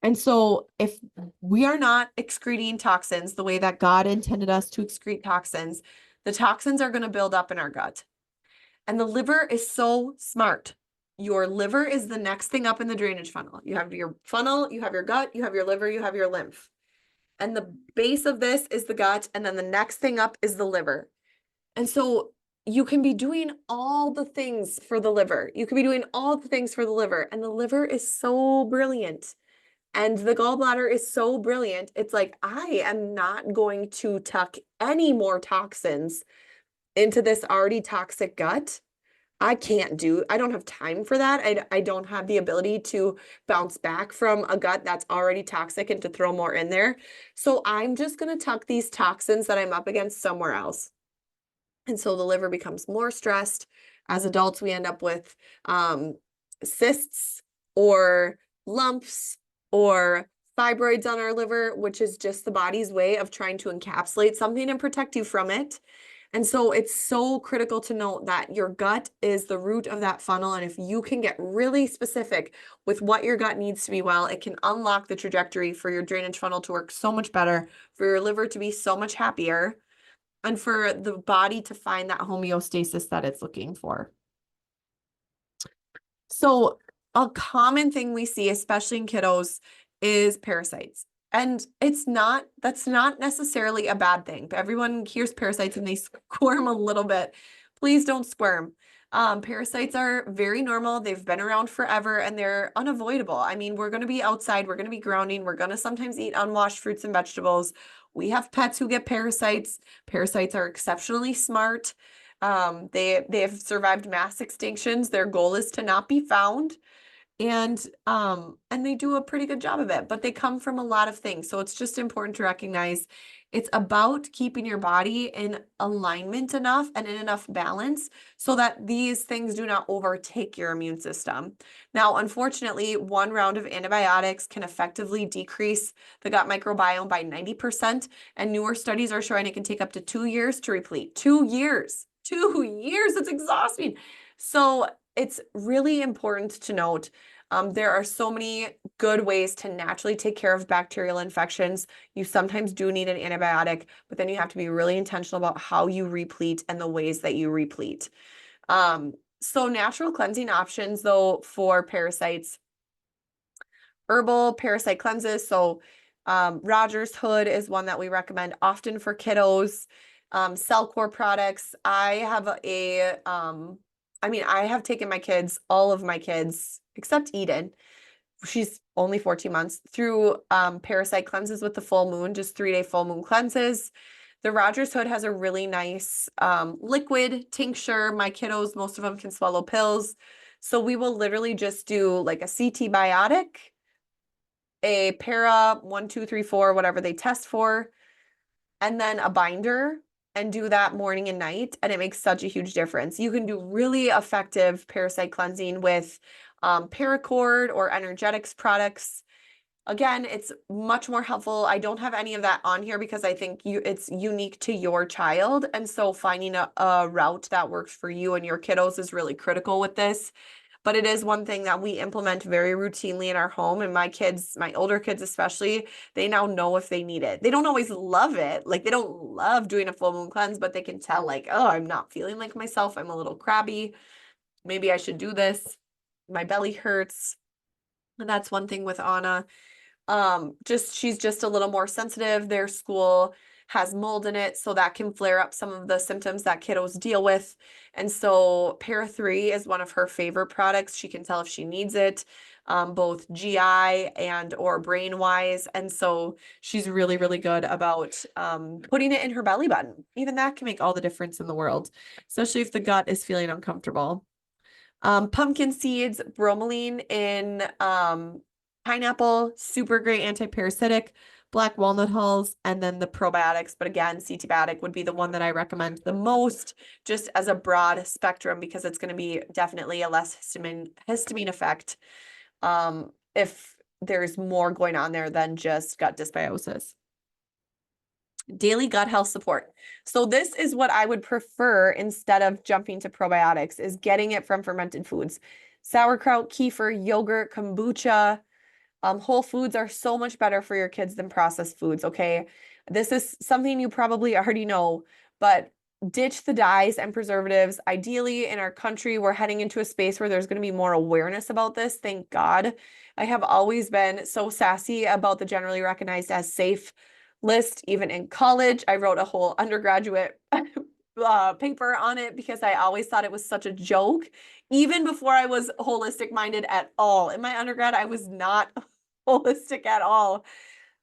And so if we are not excreting toxins the way that God intended us to excrete toxins, the toxins are going to build up in our gut. And the liver is so smart. Your liver is the next thing up in the drainage funnel. You have your funnel, you have your gut, you have your liver, you have your lymph. And the base of this is the gut, and then the next thing up is the liver. And so you can be doing all the things for the liver. You can be doing all the things for the liver, and the liver is so brilliant. And the gallbladder is so brilliant. It's like, I am not going to tuck any more toxins into this already toxic gut. I don't have time for that. I don't have the ability to bounce back from a gut that's already toxic and to throw more in there. So I'm just going to tuck these toxins that I'm up against somewhere else. And so the liver becomes more stressed. As adults, we end up with cysts or lumps or fibroids on our liver, which is just the body's way of trying to encapsulate something and protect you from it. And so it's so critical to note that your gut is the root of that funnel. And if you can get really specific with what your gut needs to be well, it can unlock the trajectory for your drainage funnel to work so much better, for your liver to be so much happier, and for the body to find that homeostasis that it's looking for. So a common thing we see, especially in kiddos, is parasites. And that's not necessarily a bad thing. But everyone hears parasites and they squirm a little bit. Please don't squirm. Parasites are very normal. They've been around forever and they're unavoidable. I mean, we're going to be outside. We're going to be grounding. We're going to sometimes eat unwashed fruits and vegetables. We have pets who get parasites. Parasites are exceptionally smart. They have survived mass extinctions. Their goal is to not be found. And they do a pretty good job of it, but they come from a lot of things. So it's just important to recognize it's about keeping your body in alignment enough and in enough balance so that these things do not overtake your immune system. Now, unfortunately, one round of antibiotics can effectively decrease the gut microbiome by 90%, and newer studies are showing it can take up to 2 years to replete. 2 years. 2 years. It's exhausting. So it's really important to note there are so many good ways to naturally take care of bacterial infections. You sometimes do need an antibiotic, but then you have to be really intentional about how you replete and the ways that you replete. So natural cleansing options, though, for parasites, herbal parasite cleanses. So Rogers Hood is one that we recommend often for kiddos. Cellcore products. I have I have taken my kids, all of my kids, except Eden. She's only 14 months through parasite cleanses with the full moon, just 3-day full moon cleanses. The Rogers Hood has a really nice liquid tincture. My kiddos, most of them can swallow pills. So we will literally just do like a CT biotic, a para 1, 2, 3, 4, whatever they test for, and then a binder and do that morning and night. And it makes such a huge difference. You can do really effective parasite cleansing with paracord or energetics products. Again, it's much more helpful. I don't have any of that on here because I think it's unique to your child. And so finding a route that works for you and your kiddos is really critical with this. But it is one thing that we implement very routinely in our home. And my kids, my older kids especially, they now know if they need it. They don't always love it. Like they don't love doing a full moon cleanse, but they can tell like, oh, I'm not feeling like myself. I'm a little crabby. Maybe I should do this. My belly hurts. And that's one thing with Anna. She's just a little more sensitive. Their school has mold in it, so that can flare up some of the symptoms that kiddos deal with. And so Para 3 is one of her favorite products. She can tell if she needs it, both GI and or brain wise. And so she's really, really good about putting it in her belly button. Even that can make all the difference in the world, especially if the gut is feeling uncomfortable. Pumpkin seeds, bromelain in pineapple, super great antiparasitic, black walnut hulls, and then the probiotics. But again, CT-biotic would be the one that I recommend the most, just as a broad spectrum, because it's going to be definitely a less histamine effect if there's more going on there than just gut dysbiosis. Daily gut health support. So this is what I would prefer instead of jumping to probiotics, is getting it from fermented foods. Sauerkraut, kefir, yogurt, kombucha. Whole foods are so much better for your kids than processed foods, okay? This is something you probably already know, but ditch the dyes and preservatives. Ideally, in our country, we're heading into a space where there's going to be more awareness about this. Thank God. I have always been so sassy about the generally recognized as safe list. Even in college, I wrote a whole undergraduate paper on it because I always thought it was such a joke. Even before I was holistic minded at all. In my undergrad, I was not holistic at all.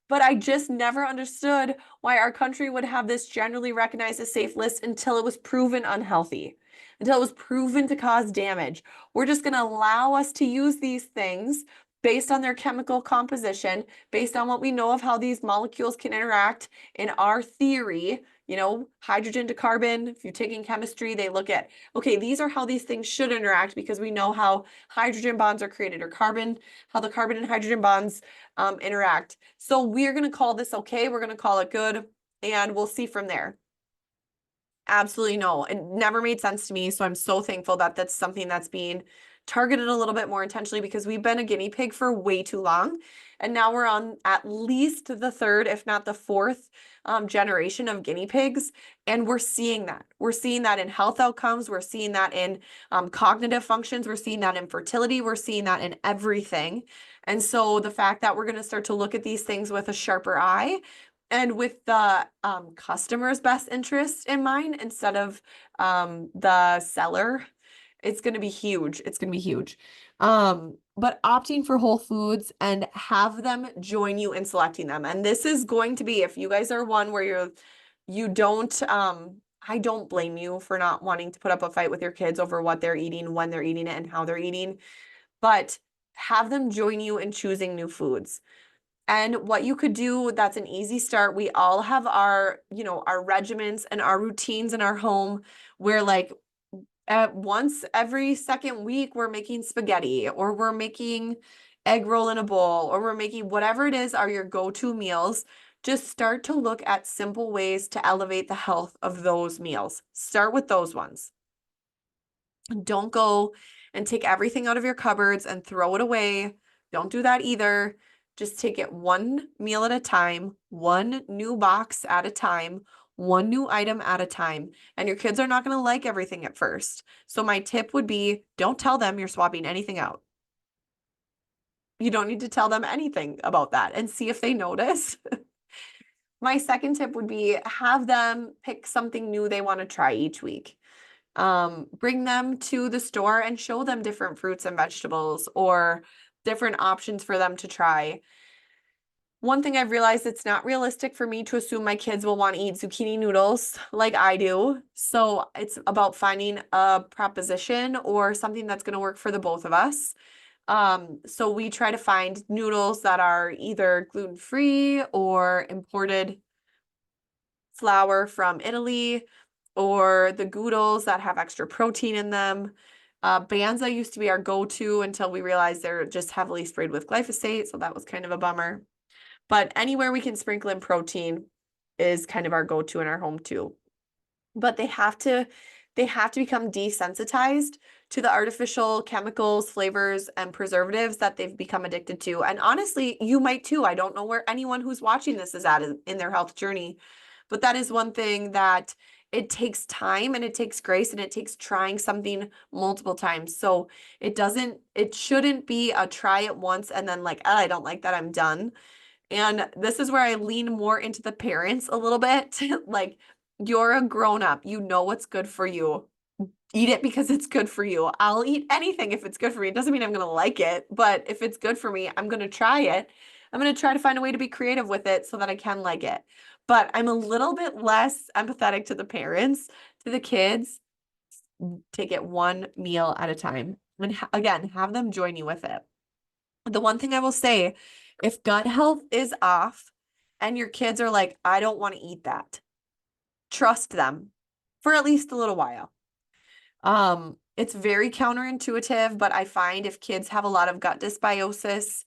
But I just never understood why our country would have this generally recognized as safe list until it was proven unhealthy, until it was proven to cause damage. We're just going to allow us to use these things based on their chemical composition, based on what we know of how these molecules can interact in our theory. You know, hydrogen to carbon, if you're taking chemistry, they look at, okay, these are how these things should interact because we know how hydrogen bonds are created, or carbon, how the carbon and hydrogen bonds interact. So we're going to call this okay. We're going to call it good, and we'll see from there. Absolutely no. It never made sense to me. So I'm so thankful that that's something that's being targeted a little bit more intentionally, because we've been a guinea pig for way too long. And now we're on at least the third, if not the fourth generation of guinea pigs. And we're seeing that. We're seeing that in health outcomes. We're seeing that in cognitive functions. We're seeing that in fertility. We're seeing that in everything. And so the fact that we're going to start to look at these things with a sharper eye and with the customer's best interest in mind instead of the seller, it's going to be huge. It's going to be huge. But opting for whole foods and have them join you in selecting them. And this is going to be, if you guys are one where you don't, I don't blame you for not wanting to put up a fight with your kids over what they're eating, when they're eating it, and how they're eating, but have them join you in choosing new foods. And what you could do, that's an easy start. We all have our, our regimens and our routines in our home where like at once every second week, we're making spaghetti, or we're making egg roll in a bowl, or we're making whatever it is are your go-to meals. Just start to look at simple ways to elevate the health of those meals. Start with those ones. Don't go and take everything out of your cupboards and throw it away. Don't do that either. Just take it one meal at a time, one new box at a time, one new item at a time. And your kids are not going to like everything at first. So my tip would be, don't tell them you're swapping anything out. You don't need to tell them anything about that, and see if they notice. My second tip would be have them pick something new they want to try each week. Bring them to the store and show them different fruits and vegetables or different options for them to try. One thing I've realized, it's not realistic for me to assume my kids will want to eat zucchini noodles like I do. So it's about finding a proposition or something that's going to work for the both of us. So we try to find noodles that are either gluten-free or imported flour from Italy, or the goodles that have extra protein in them. Banza used to be our go-to until we realized they're just heavily sprayed with glyphosate, so that was kind of a bummer. But anywhere we can sprinkle in protein is kind of our go-to in our home too. But they have to become desensitized to the artificial chemicals, flavors, and preservatives that they've become addicted to. And honestly, you might too. I don't know where anyone who's watching this is at in their health journey, but that is one thing that it takes time and it takes grace and it takes trying something multiple times. So it shouldn't be a try it once and then like, oh, I don't like that, I'm done. And this is where I lean more into the parents a little bit. Like, you're a grown up, you know what's good for you. Eat it because it's good for you. I'll eat anything if it's good for me. It doesn't mean I'm going to like it, but if it's good for me, I'm going to try it. I'm going to try to find a way to be creative with it so that I can like it. But I'm a little bit less empathetic to the parents, to the kids. Take it one meal at a time. And again, have them join you with it. The one thing I will say, if gut health is off and your kids are like, I don't want to eat that, trust them for at least a little while. It's very counterintuitive, but I find if kids have a lot of gut dysbiosis,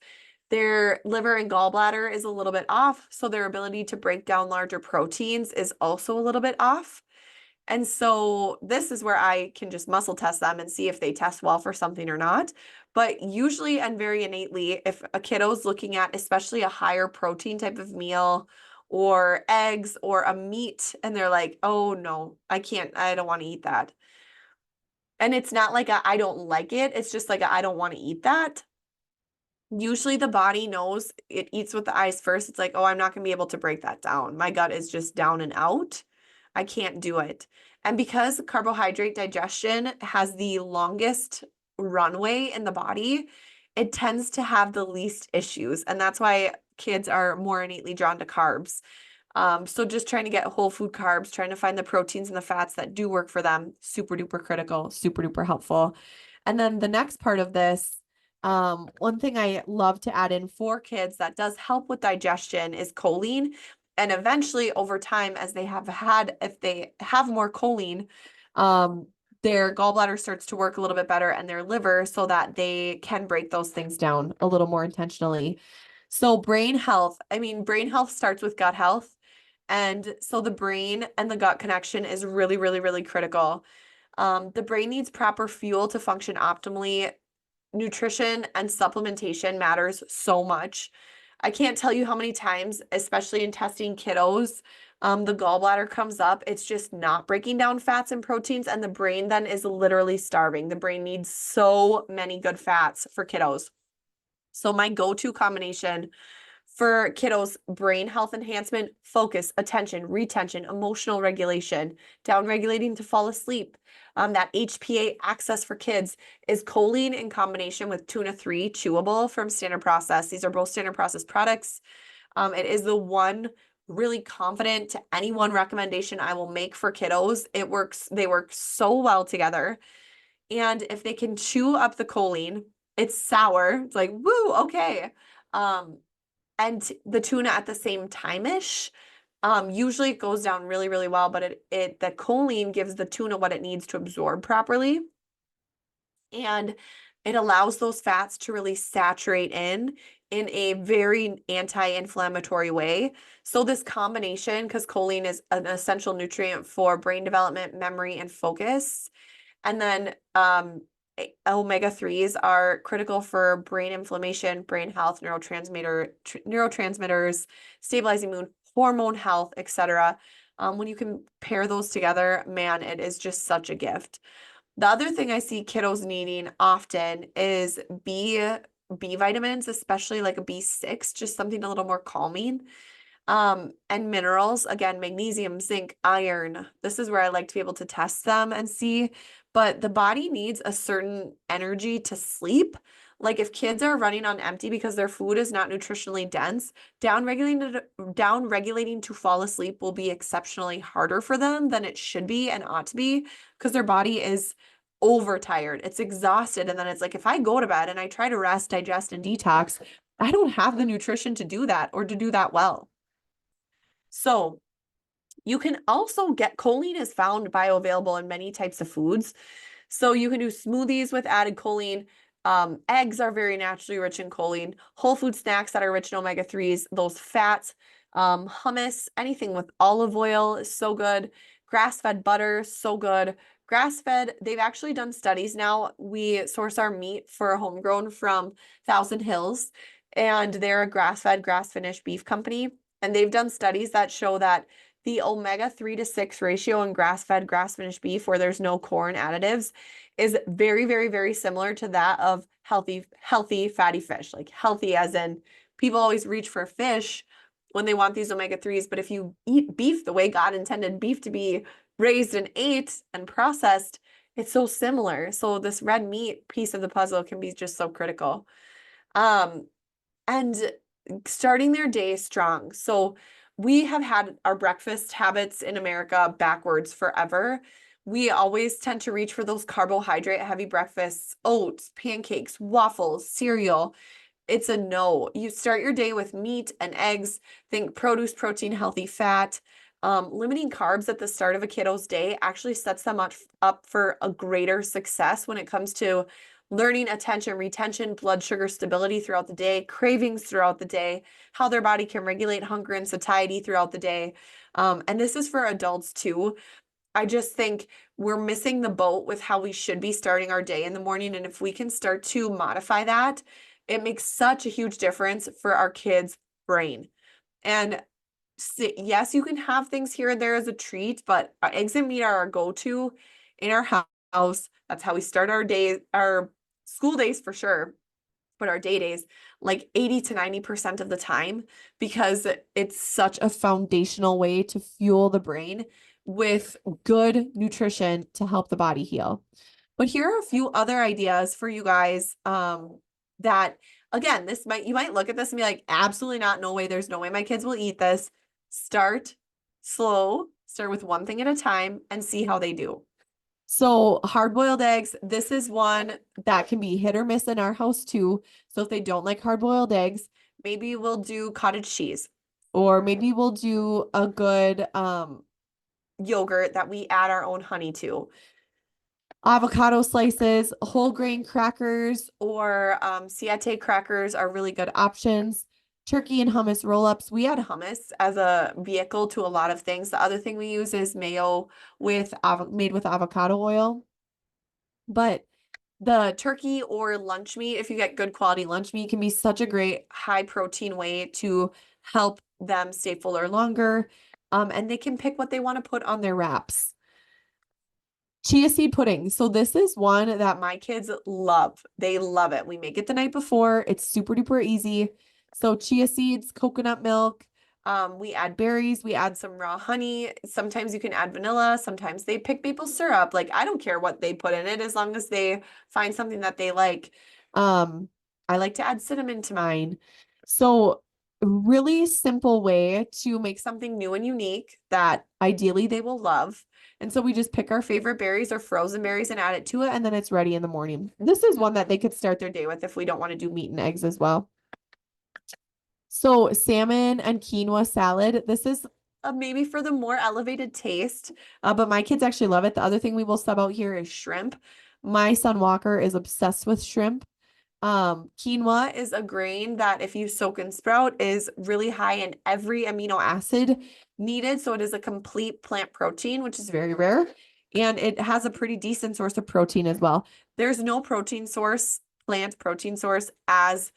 their liver and gallbladder is a little bit off, so their ability to break down larger proteins is also a little bit off. And so this is where I can just muscle test them and see if they test well for something or not. But usually and very innately, if a kiddo's looking at especially a higher protein type of meal or eggs or a meat, and they're like, oh no, I don't want to eat that. And it's not like I don't like it. It's just like I don't want to eat that. Usually the body knows it eats with the eyes first. It's like, oh, I'm not going to be able to break that down. My gut is just down and out. I can't do it. And because carbohydrate digestion has the longest runway in the body, it tends to have the least issues. And that's why kids are more innately drawn to carbs. So just trying to get whole food carbs, trying to find the proteins and the fats that do work for them, super duper critical, super duper helpful. And then the next part of this, one thing I love to add in for kids that does help with digestion is choline. And eventually over time, as if they have more choline, their gallbladder starts to work a little bit better and their liver so that they can break those things down a little more intentionally. So brain health starts with gut health. And so the brain and the gut connection is really, really, really critical. The brain needs proper fuel to function optimally. Nutrition and supplementation matters so much. I can't tell you how many times, especially in testing kiddos, the gallbladder comes up. It's just not breaking down fats and proteins, and the brain then is literally starving. The brain needs so many good fats for kiddos. So my go-to combination for kiddos: brain health enhancement, focus, attention, retention, emotional regulation, down regulating to fall asleep. That HPA access for kids is choline in combination with tuna-3 chewable from Standard Process. These are both Standard Process products. It is the one really confident to anyone recommendation I will make for kiddos. They work so well together. And if they can chew up the choline, it's sour. It's like, woo, okay. And the tuna at the same time-ish. Usually it goes down really, really well, but the choline gives the tuna what it needs to absorb properly. And it allows those fats to really saturate in a very anti-inflammatory way. So this combination, because choline is an essential nutrient for brain development, memory, and focus. And then omega-3s are critical for brain inflammation, brain health, neurotransmitters, stabilizing mood, hormone health, etc. When you can pair those together, man, it is just such a gift. The other thing I see kiddos needing often is B vitamins, especially like a B6, just something a little more calming. And minerals, again, magnesium, zinc, iron. This is where I like to be able to test them and see. But the body needs a certain energy to sleep. Like if kids are running on empty because their food is not nutritionally dense, down regulating to fall asleep will be exceptionally harder for them than it should be and ought to be because their body is overtired. It's exhausted. And then it's like if I go to bed and I try to rest, digest, and detox, I don't have the nutrition to do that or to do that well. So you can also get choline is found bioavailable in many types of foods. So you can do smoothies with added choline. Eggs are very naturally rich in choline. Whole food snacks that are rich in omega-3s, those fats, hummus, anything with olive oil is so good. Grass-fed butter, so good. Grass-fed, they've actually done studies now. We source our meat for homegrown from Thousand Hills, and they're a grass-fed, grass-finished beef company. And they've done studies that show that the omega-3 to 6 ratio in grass-fed, grass-finished beef, where there's no corn additives, is very, very, very similar to that of healthy fatty fish. Like healthy as in people always reach for fish when they want these omega-3s, but if you eat beef the way God intended beef to be raised and ate and processed, it's so similar. So this red meat piece of the puzzle can be just so critical. And starting their day strong. So we have had our breakfast habits in America backwards forever. We always tend to reach for those carbohydrate heavy breakfasts, oats, pancakes, waffles, cereal. It's a no. You start your day with meat and eggs. Think produce, protein, healthy fat. Limiting carbs at the start of a kiddo's day actually sets them up for a greater success when it comes to learning attention, retention, blood sugar stability throughout the day, cravings throughout the day, how their body can regulate hunger and satiety throughout the day. And this is for adults too. I just think we're missing the boat with how we should be starting our day in the morning. And if we can start to modify that, it makes such a huge difference for our kids' brain. And yes, you can have things here and there as a treat, but eggs and meat are our go-to in our house. That's how we start our day, our school days for sure, but our day days like 80 to 90% of the time because it's such a foundational way to fuel the brain with good nutrition to help the body heal. But here are a few other ideas for you guys that again, you might look at this and be like, absolutely not, no way, there's no way my kids will eat this. Start slow, start with one thing at a time and see how they do. So hard-boiled eggs, this is one that can be hit or miss in our house too. So if they don't like hard-boiled eggs, maybe we'll do cottage cheese, or maybe we'll do a good yogurt that we add our own honey to. Avocado slices, whole grain crackers, or siete crackers are really good options. Turkey and hummus roll-ups. We add hummus as a vehicle to a lot of things. The other thing we use is mayo made with avocado oil. But the turkey or lunch meat, if you get good quality lunch meat, can be such a great high protein way to help them stay fuller longer. And they can pick what they want to put on their wraps. Chia seed pudding. So this is one that my kids love. They love it. We make it the night before. It's super duper easy. So chia seeds, coconut milk. We add berries. We add some raw honey. Sometimes you can add vanilla. Sometimes they pick maple syrup. Like I don't care what they put in it as long as they find something that they like. I like to add cinnamon to mine. So really simple way to make something new and unique that ideally they will love. And so we just pick our favorite berries or frozen berries and add it to it, and then it's ready in the morning. This is one that they could start their day with if we don't want to do meat and eggs as well. So salmon and quinoa salad. This is maybe for the more elevated taste, but my kids actually love it. The other thing we will sub out here is shrimp. My son Walker is obsessed with shrimp. Quinoa is a grain that if you soak and sprout is really high in every amino acid needed. So it is a complete plant protein, which is very rare. And it has a pretty decent source of protein as well. There's no plant protein source as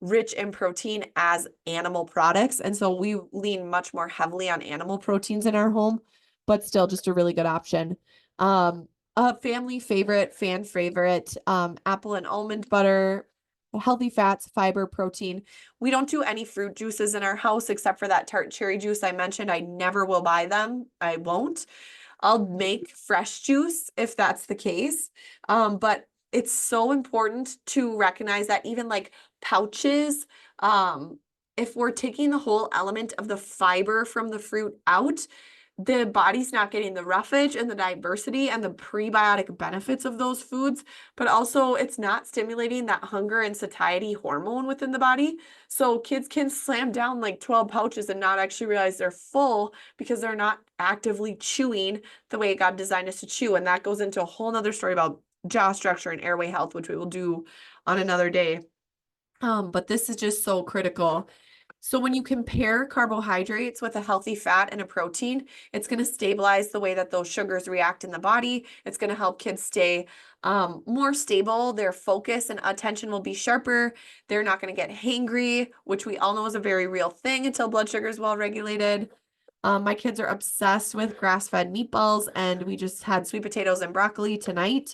rich in protein as animal products. And so we lean much more heavily on animal proteins in our home, but still just a really good option. A family favorite, fan favorite, apple and almond butter. healthy fats, fiber, protein. We don't do any fruit juices in our house except for that tart cherry juice I mentioned. I never will buy them. I won't. I'll make fresh juice if that's the case. But it's so important to recognize that even like pouches, if we're taking the whole element of the fiber from the fruit out, the body's not getting the roughage and the diversity and the prebiotic benefits of those foods, but also it's not stimulating that hunger and satiety hormone within the body. So kids can slam down like 12 pouches and not actually realize they're full because they're not actively chewing the way God designed us to chew. And that goes into a whole nother story about jaw structure and airway health, which we will do on another day. But this is just so critical. So when you compare carbohydrates with a healthy fat and a protein, it's going to stabilize the way that those sugars react in the body. It's going to help kids stay more stable. Their focus and attention will be sharper. They're not going to get hangry, which we all know is a very real thing until blood sugar is well regulated. My kids are obsessed with grass-fed meatballs, and we just had sweet potatoes and broccoli tonight.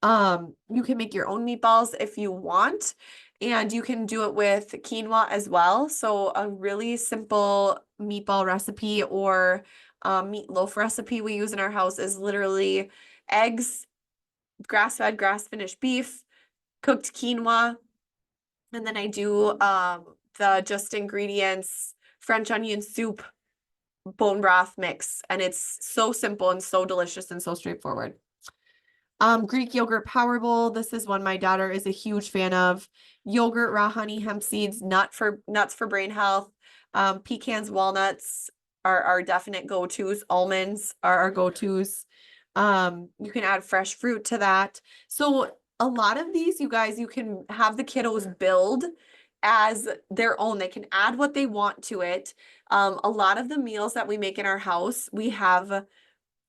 You can make your own meatballs if you want, and you can do it with quinoa as well. So a really simple meatball recipe or meatloaf recipe we use in our house is literally eggs, grass-fed, grass-finished beef, cooked quinoa, and then I do the just ingredients, French onion soup, bone broth mix, and it's so simple and so delicious and so straightforward. Greek yogurt power bowl. This is one my daughter is a huge fan of. Yogurt, raw honey, hemp seeds, nuts for brain health. Pecans, walnuts are our definite go-tos. Almonds are our go-tos. You can add fresh fruit to that. So a lot of these, you guys, you can have the kiddos build as their own. They can add what they want to it. A lot of the meals that we make in our house, we have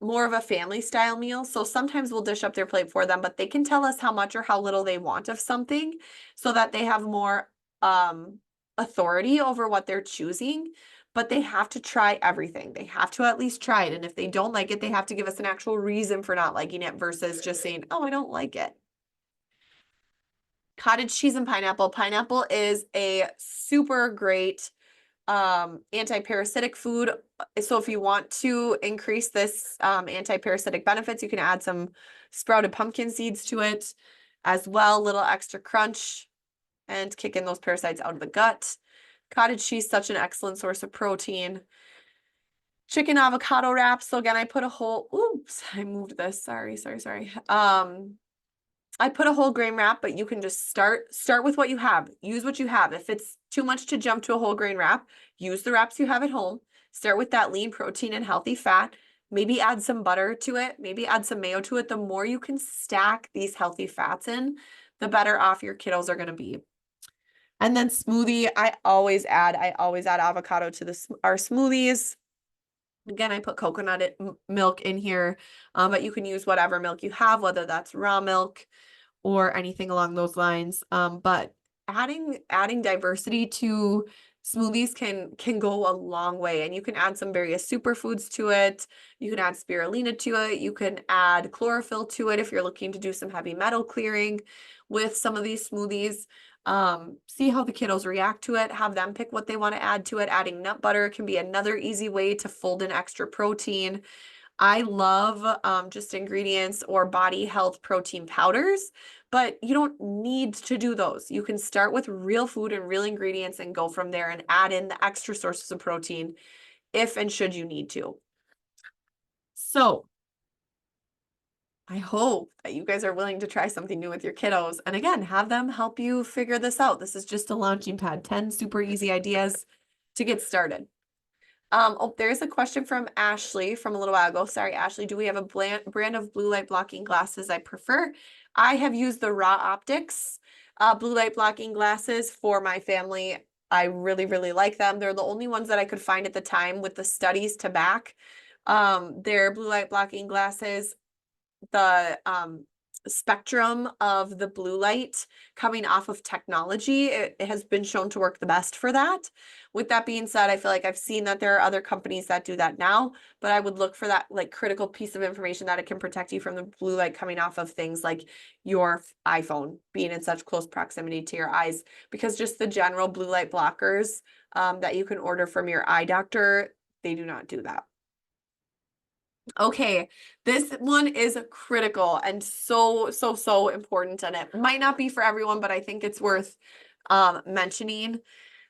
more of a family style meal. So sometimes we'll dish up their plate for them, but they can tell us how much or how little they want of something so that they have more authority over what they're choosing. But they have to try everything. They have to at least try it. And if they don't like it, they have to give us an actual reason for not liking it versus just saying, oh, I don't like it. Cottage cheese and pineapple. Pineapple is a super great anti-parasitic food. So if you want to increase this anti-parasitic benefits, you can add some sprouted pumpkin seeds to it as well, little extra crunch and kick in those parasites out of the gut. Cottage cheese, such an excellent source of protein. Chicken avocado wraps. So again, I put a whole, oops, I moved this. Sorry. I put a whole grain wrap, but you can just start with what you have. Use what you have. If it's too much to jump to a whole grain wrap, use the wraps you have at home. Start with that lean protein and healthy fat. Maybe add some butter to it. Maybe add some mayo to it. The more you can stack these healthy fats in, the better off your kiddos are going to be. And then smoothie, I always add avocado to our smoothies. Again, I put coconut milk in here, but you can use whatever milk you have, whether that's raw milk or anything along those lines. But adding diversity to smoothies can go a long way, and you can add some various superfoods to it. You can add spirulina to it. You can add chlorophyll to it if you're looking to do some heavy metal clearing with some of these smoothies. See how the kiddos react to it, have them pick what they want to add to it. Adding nut butter can be another easy way to fold in extra protein. I love just ingredients or body health protein powders, but you don't need to do those. You can start with real food and real ingredients and go from there and add in the extra sources of protein if and should you need to. So I hope that you guys are willing to try something new with your kiddos. And again, have them help you figure this out. This is just a launching pad, 10 super easy ideas to get started. Oh, there's a question from Ashley from a little while ago. Sorry, Ashley, do we have a brand of blue light blocking glasses I prefer? I have used the Raw Optics blue light blocking glasses for my family. I really, really like them. They're the only ones that I could find at the time with the studies to back. They're blue light blocking glasses. The spectrum of the blue light coming off of technology. It has been shown to work the best for that. With that being said, I feel like I've seen that there are other companies that do that now, but I would look for that like critical piece of information that it can protect you from the blue light coming off of things like your iPhone being in such close proximity to your eyes, because just the general blue light blockers that you can order from your eye doctor, they do not do that. Okay, this one is critical and so important, and it might not be for everyone, but I think it's worth mentioning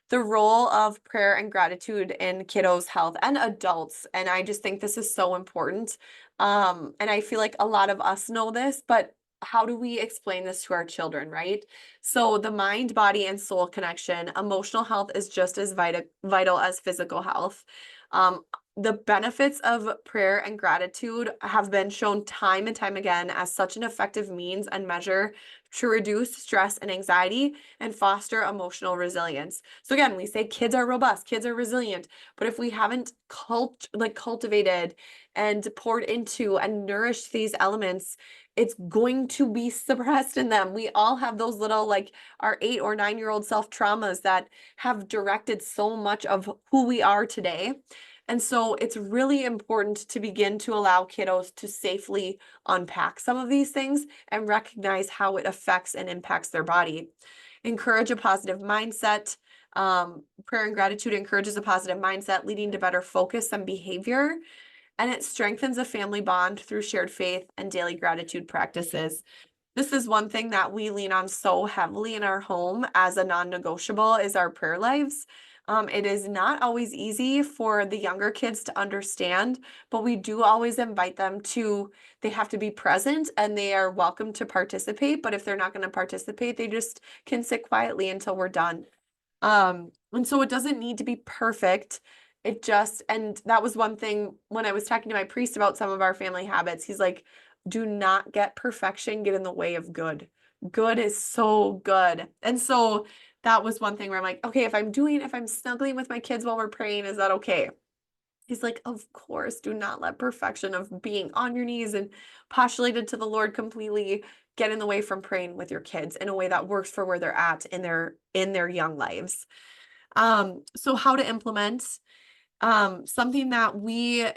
the role of prayer and gratitude in kiddos' health and adults. And I just think this is so important. And I feel like a lot of us know this, but how do we explain this to our children, right? So the mind, body, and soul connection, emotional health is just as vital as physical health. Um, the benefits of prayer and gratitude have been shown time and time again as such an effective means and measure to reduce stress and anxiety and foster emotional resilience. So again, we say kids are robust, kids are resilient, but if we haven't cultivated and poured into and nourished these elements, it's going to be suppressed in them. We all have those little like our 8 or 9-year-old self traumas that have directed so much of who we are today. And so it's really important to begin to allow kiddos to safely unpack some of these things and recognize how it affects and impacts their body. Encourage a positive mindset. Prayer and gratitude encourages a positive mindset, leading to better focus and behavior. And it strengthens a family bond through shared faith and daily gratitude practices. This is one thing that we lean on so heavily in our home as a non-negotiable is our prayer lives. It is not always easy for the younger kids to understand, but we do always invite them to, they have to be present and they are welcome to participate. But if they're not going to participate, they just can sit quietly until we're done. And so it doesn't need to be perfect. It just, and that was one thing when I was talking to my priest about some of our family habits. He's like, do not get perfection get in the way of good. Good is so good. And so that was one thing where I'm like, okay, if I'm snuggling with my kids while we're praying, is that okay? He's like, of course, do not let perfection of being on your knees and postulated to the Lord completely get in the way from praying with your kids in a way that works for where they're at in their young lives. So how to implement, something that we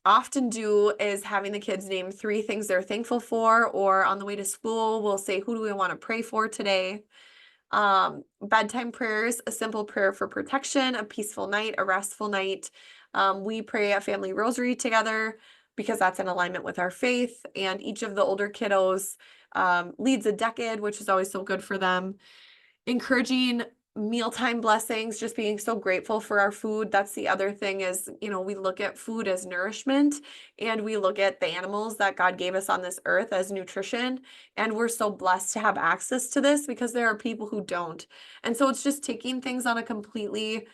often do is having the kids name 3 things they're thankful for, or on the way to school, we'll say, who do we want to pray for today? Bedtime prayers, a simple prayer for protection, a peaceful night, a restful night. We pray a family rosary together because that's in alignment with our faith. And each of the older kiddos leads a decade, which is always so good for them. Encouraging mealtime blessings, just being so grateful for our food. That's the other thing is, we look at food as nourishment and we look at the animals that God gave us on this earth as nutrition. And we're so blessed to have access to this because there are people who don't. And so it's just taking things on a completely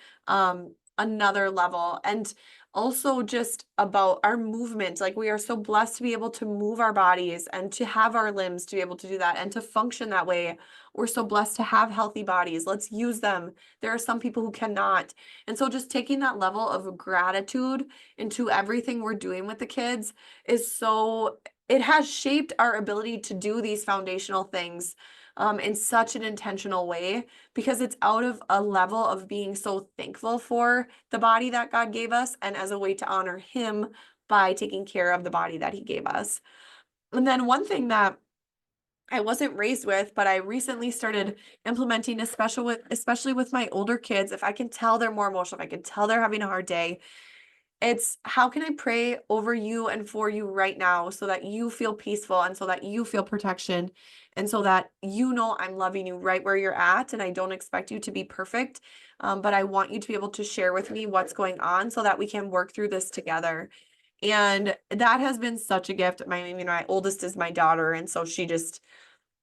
another level. And also just about our movement. Like we are so blessed to be able to move our bodies and to have our limbs to be able to do that and to function that way. We're so blessed to have healthy bodies. Let's use them. There are some people who cannot. And so just taking that level of gratitude into everything we're doing with the kids it has shaped our ability to do these foundational things in such an intentional way, because it's out of a level of being so thankful for the body that God gave us and as a way to honor Him by taking care of the body that He gave us. And then one thing that I wasn't raised with, but I recently started implementing, especially with my older kids, if I can tell they're more emotional, if I can tell they're having a hard day, it's how can I pray over you and for you right now so that you feel peaceful and so that you feel protection and so that I'm loving you right where you're at and I don't expect you to be perfect, but I want you to be able to share with me what's going on so that we can work through this together. And that has been such a gift. My oldest is my daughter, and so she just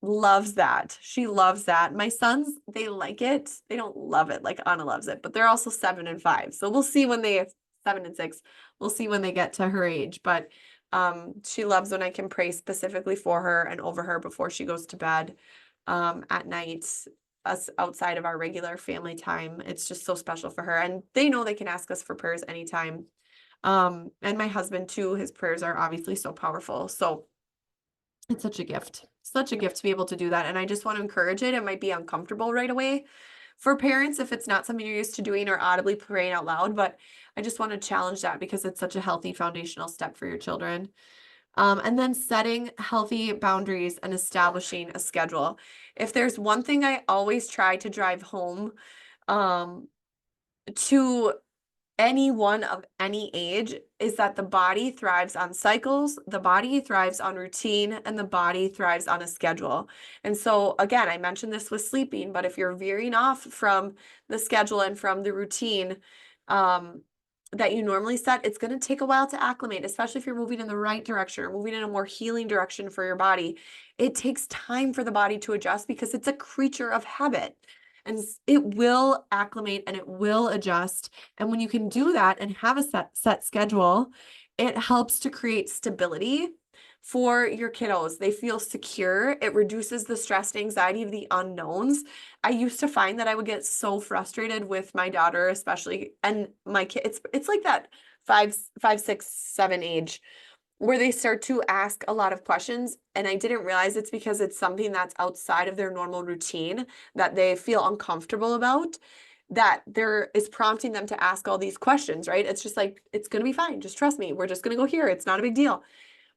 loves that. She loves that. My sons, they like it. They don't love it like Anna loves it, but they're also 7 and 5. So we'll see when 7 and 6. We'll see when they get to her age. But she loves when I can pray specifically for her and over her before she goes to bed at night, us outside of our regular family time. It's just so special for her. And they know they can ask us for prayers anytime. And my husband too, his prayers are obviously so powerful. So It's such a gift to be able to do that. And I just want to encourage it. It might be uncomfortable right away for parents if it's not something you're used to doing or audibly praying out loud, but I just want to challenge that because it's such a healthy foundational step for your children. And then setting healthy boundaries and establishing a schedule. If there's one thing I always try to drive home um, to anyone of any age is that the body thrives on cycles, the body thrives on routine, and the body thrives on a schedule. And so, again, I mentioned this with sleeping, but if you're veering off from the schedule and from the routine that you normally set, it's going to take a while to acclimate, especially if you're moving in the right direction or moving in a more healing direction for your body. It takes time for the body to adjust because it's a creature of habit. And it will acclimate and it will adjust. And when you can do that and have a set schedule, it helps to create stability for your kiddos. They feel secure. It reduces the stress and anxiety of the unknowns. I used to find that I would get so frustrated with my daughter, especially, and my kid. It's like that 5, 6, 7 age where they start to ask a lot of questions. And I didn't realize it's because it's something that's outside of their normal routine that they feel uncomfortable about, that there is prompting them to ask all these questions, right? It's just like, it's going to be fine. Just trust me. We're just going to go here. It's not a big deal.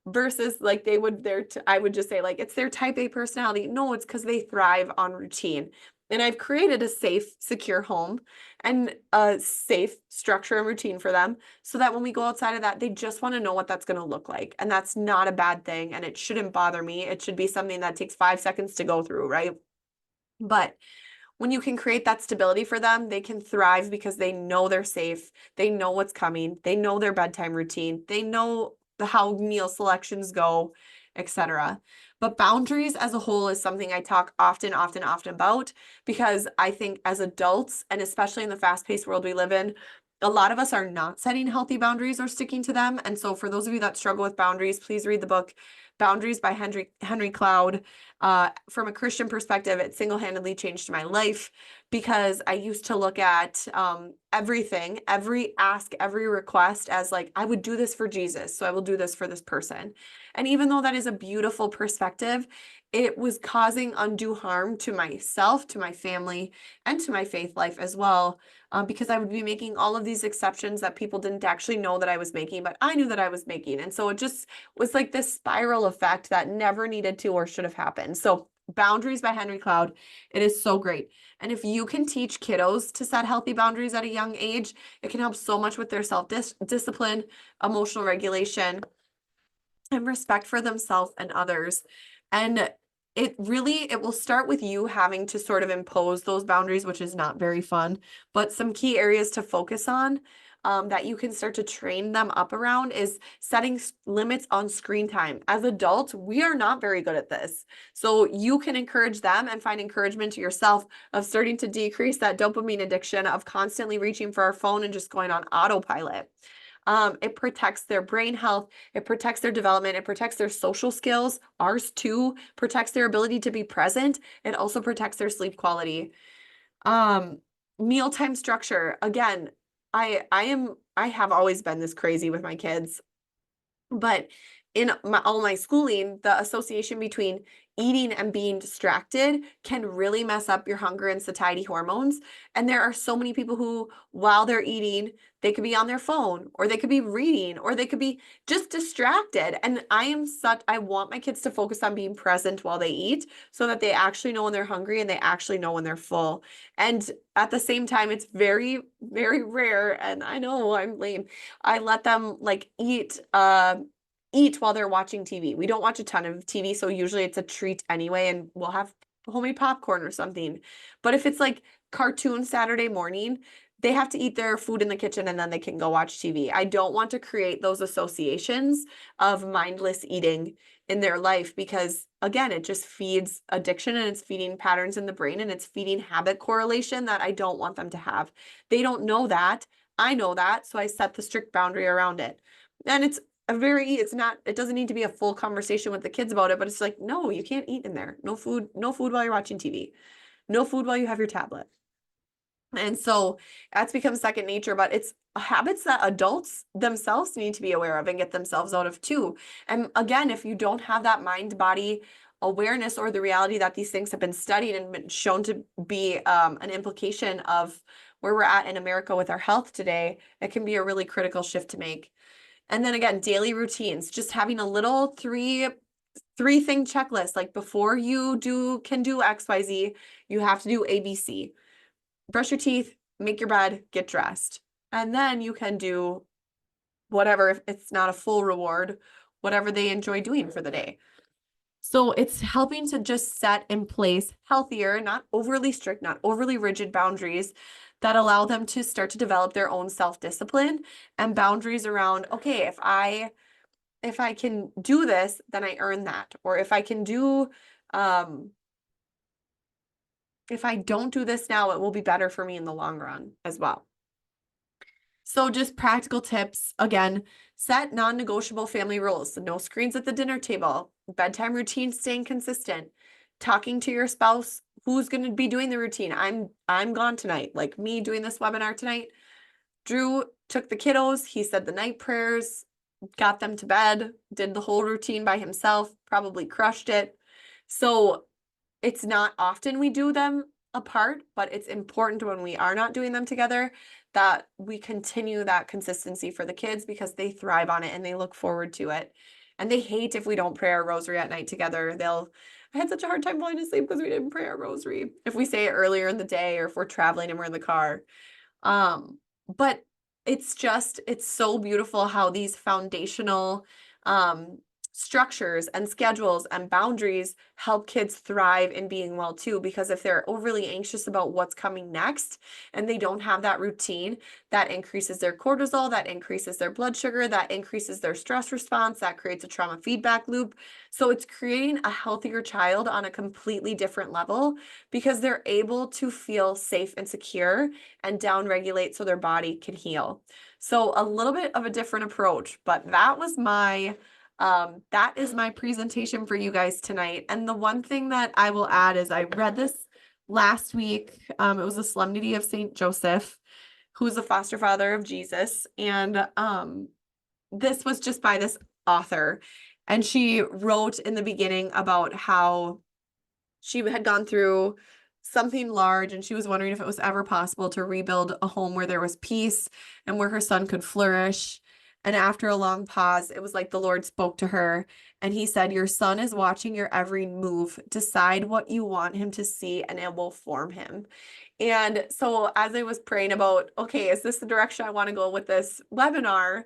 Versus like I would just say like, it's their type A personality. No, it's because they thrive on routine. And I've created a safe, secure home and a safe structure and routine for them so that when we go outside of that, they just want to know what that's going to look like. And that's not a bad thing. And it shouldn't bother me. It should be something that takes 5 seconds to go through, right? But when you can create that stability for them, they can thrive because they know they're safe. They know what's coming. They know their bedtime routine. They know how meal selections go, etc. But boundaries as a whole is something I talk often about because I think as adults, and especially in the fast-paced world we live in, a lot of us are not setting healthy boundaries or sticking to them. And so for those of you that struggle with boundaries, please read the book Boundaries by Henry Cloud. From a Christian perspective, it single-handedly changed my life because I used to look at everything, every ask, every request as like, I would do this for Jesus, so I will do this for this person. And even though that is a beautiful perspective, it was causing undue harm to myself, to my family, and to my faith life as well, because I would be making all of these exceptions that people didn't actually know that I was making, but I knew that I was making. And so it just was like this spiral effect that never needed to or should have happened. So Boundaries by Henry Cloud, it is so great. And if you can teach kiddos to set healthy boundaries at a young age, it can help so much with their self-discipline, emotional regulation, and respect for themselves and others. And it will start with you having to sort of impose those boundaries, which is not very fun, but some key areas to focus on that you can start to train them up around is setting limits on screen time. As adults, we are not very good at this. So you can encourage them and find encouragement to yourself of starting to decrease that dopamine addiction of constantly reaching for our phone and just going on autopilot. It protects their brain health. It protects their development. It protects their social skills. Ours too protects their ability to be present. It also protects their sleep quality. Mealtime structure. Again, I have always been this crazy with my kids, but in all my schooling, the association between eating and being distracted can really mess up your hunger and satiety hormones. And there are so many people who, while they're eating, they could be on their phone or they could be reading or they could be just distracted. And I want my kids to focus on being present while they eat so that they actually know when they're hungry and they actually know when they're full. And at the same time, it's very, very rare. And I know I'm lame. I let them like eat while they're watching TV. We don't watch a ton of TV, so usually it's a treat anyway, and we'll have homemade popcorn or something. But if it's like cartoon Saturday morning, they have to eat their food in the kitchen and then they can go watch TV. I don't want to create those associations of mindless eating in their life because, again, it just feeds addiction and it's feeding patterns in the brain and it's feeding habit correlation that I don't want them to have. They don't know that. I know that, so I set the strict boundary around it. And it doesn't need to be a full conversation with the kids about it, but it's like, no, you can't eat in there. No food while you're watching TV. No food while you have your tablet. And so that's become second nature, but it's habits that adults themselves need to be aware of and get themselves out of too. And again, if you don't have that mind body awareness or the reality that these things have been studied and been shown to be an implication of where we're at in America with our health today, it can be a really critical shift to make. And then again, daily routines, just having a little three thing checklist. Like before you can do XYZ, you have to do ABC. Brush your teeth, make your bed, get dressed. And then you can do whatever, if it's not a full reward, whatever they enjoy doing for the day. So it's helping to just set in place healthier, not overly strict, not overly rigid boundaries that allow them to start to develop their own self-discipline and boundaries around, okay, if I can do this, then I earn that. Or if I can do, if I don't do this now, it will be better for me in the long run as well. So just practical tips. Again, set non-negotiable family rules. So no screens at the dinner table, bedtime routine staying consistent, talking to your spouse, who's going to be doing the routine. I'm gone tonight, like me doing this webinar tonight. Drew took the kiddos, he said the night prayers, got them to bed, did the whole routine by himself, probably crushed it. So it's not often we do them apart, but it's important when we are not doing them together that we continue that consistency for the kids because they thrive on it and they look forward to it. And they hate if we don't pray our rosary at night together. I had such a hard time falling asleep because we didn't pray our rosary. If we say it earlier in the day or if we're traveling and we're in the car. But it's so beautiful how these foundational structures and schedules and boundaries help kids thrive in being well too, because if they're overly anxious about what's coming next and they don't have that routine, that increases their cortisol, that increases their blood sugar, that increases their stress response, that creates a trauma feedback loop. So it's creating a healthier child on a completely different level because they're able to feel safe and secure and downregulate so their body can heal. So a little bit of a different approach, but that is my presentation for you guys tonight. And the one thing that I will add is I read this last week. It was a Solemnity of Saint Joseph, who's the foster father of Jesus. And this was just by this author. And she wrote in the beginning about how she had gone through something large and she was wondering if it was ever possible to rebuild a home where there was peace and where her son could flourish. And after a long pause, it was like the Lord spoke to her and he said, your son is watching your every move. Decide what you want him to see and it will form him. And so as I was praying about, okay, is this the direction I want to go with this webinar?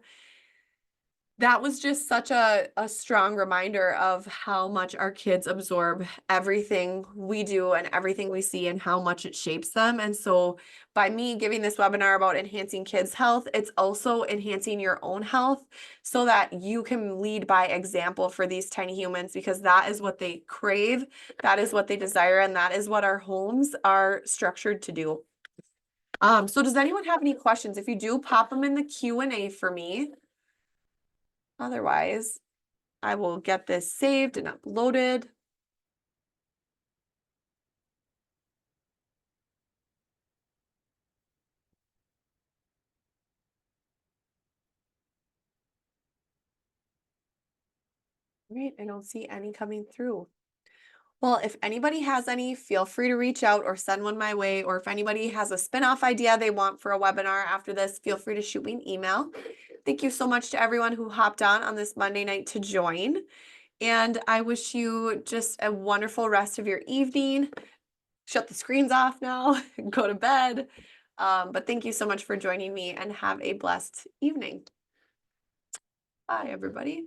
That was just such a strong reminder of how much our kids absorb everything we do and everything we see and how much it shapes them. And so by me giving this webinar about enhancing kids' health, it's also enhancing your own health so that you can lead by example for these tiny humans, because that is what they crave, that is what they desire, and that is what our homes are structured to do. So does anyone have any questions? If you do, pop them in the Q&A for me. Otherwise, I will get this saved and uploaded. Right, I don't see any coming through. Well, if anybody has any, feel free to reach out or send one my way. Or if anybody has a spin-off idea they want for a webinar after this, feel free to shoot me an email. Thank you so much to everyone who hopped on this Monday night to join. And I wish you just a wonderful rest of your evening. Shut the screens off now, go to bed. But thank you so much for joining me and have a blessed evening. Bye, everybody.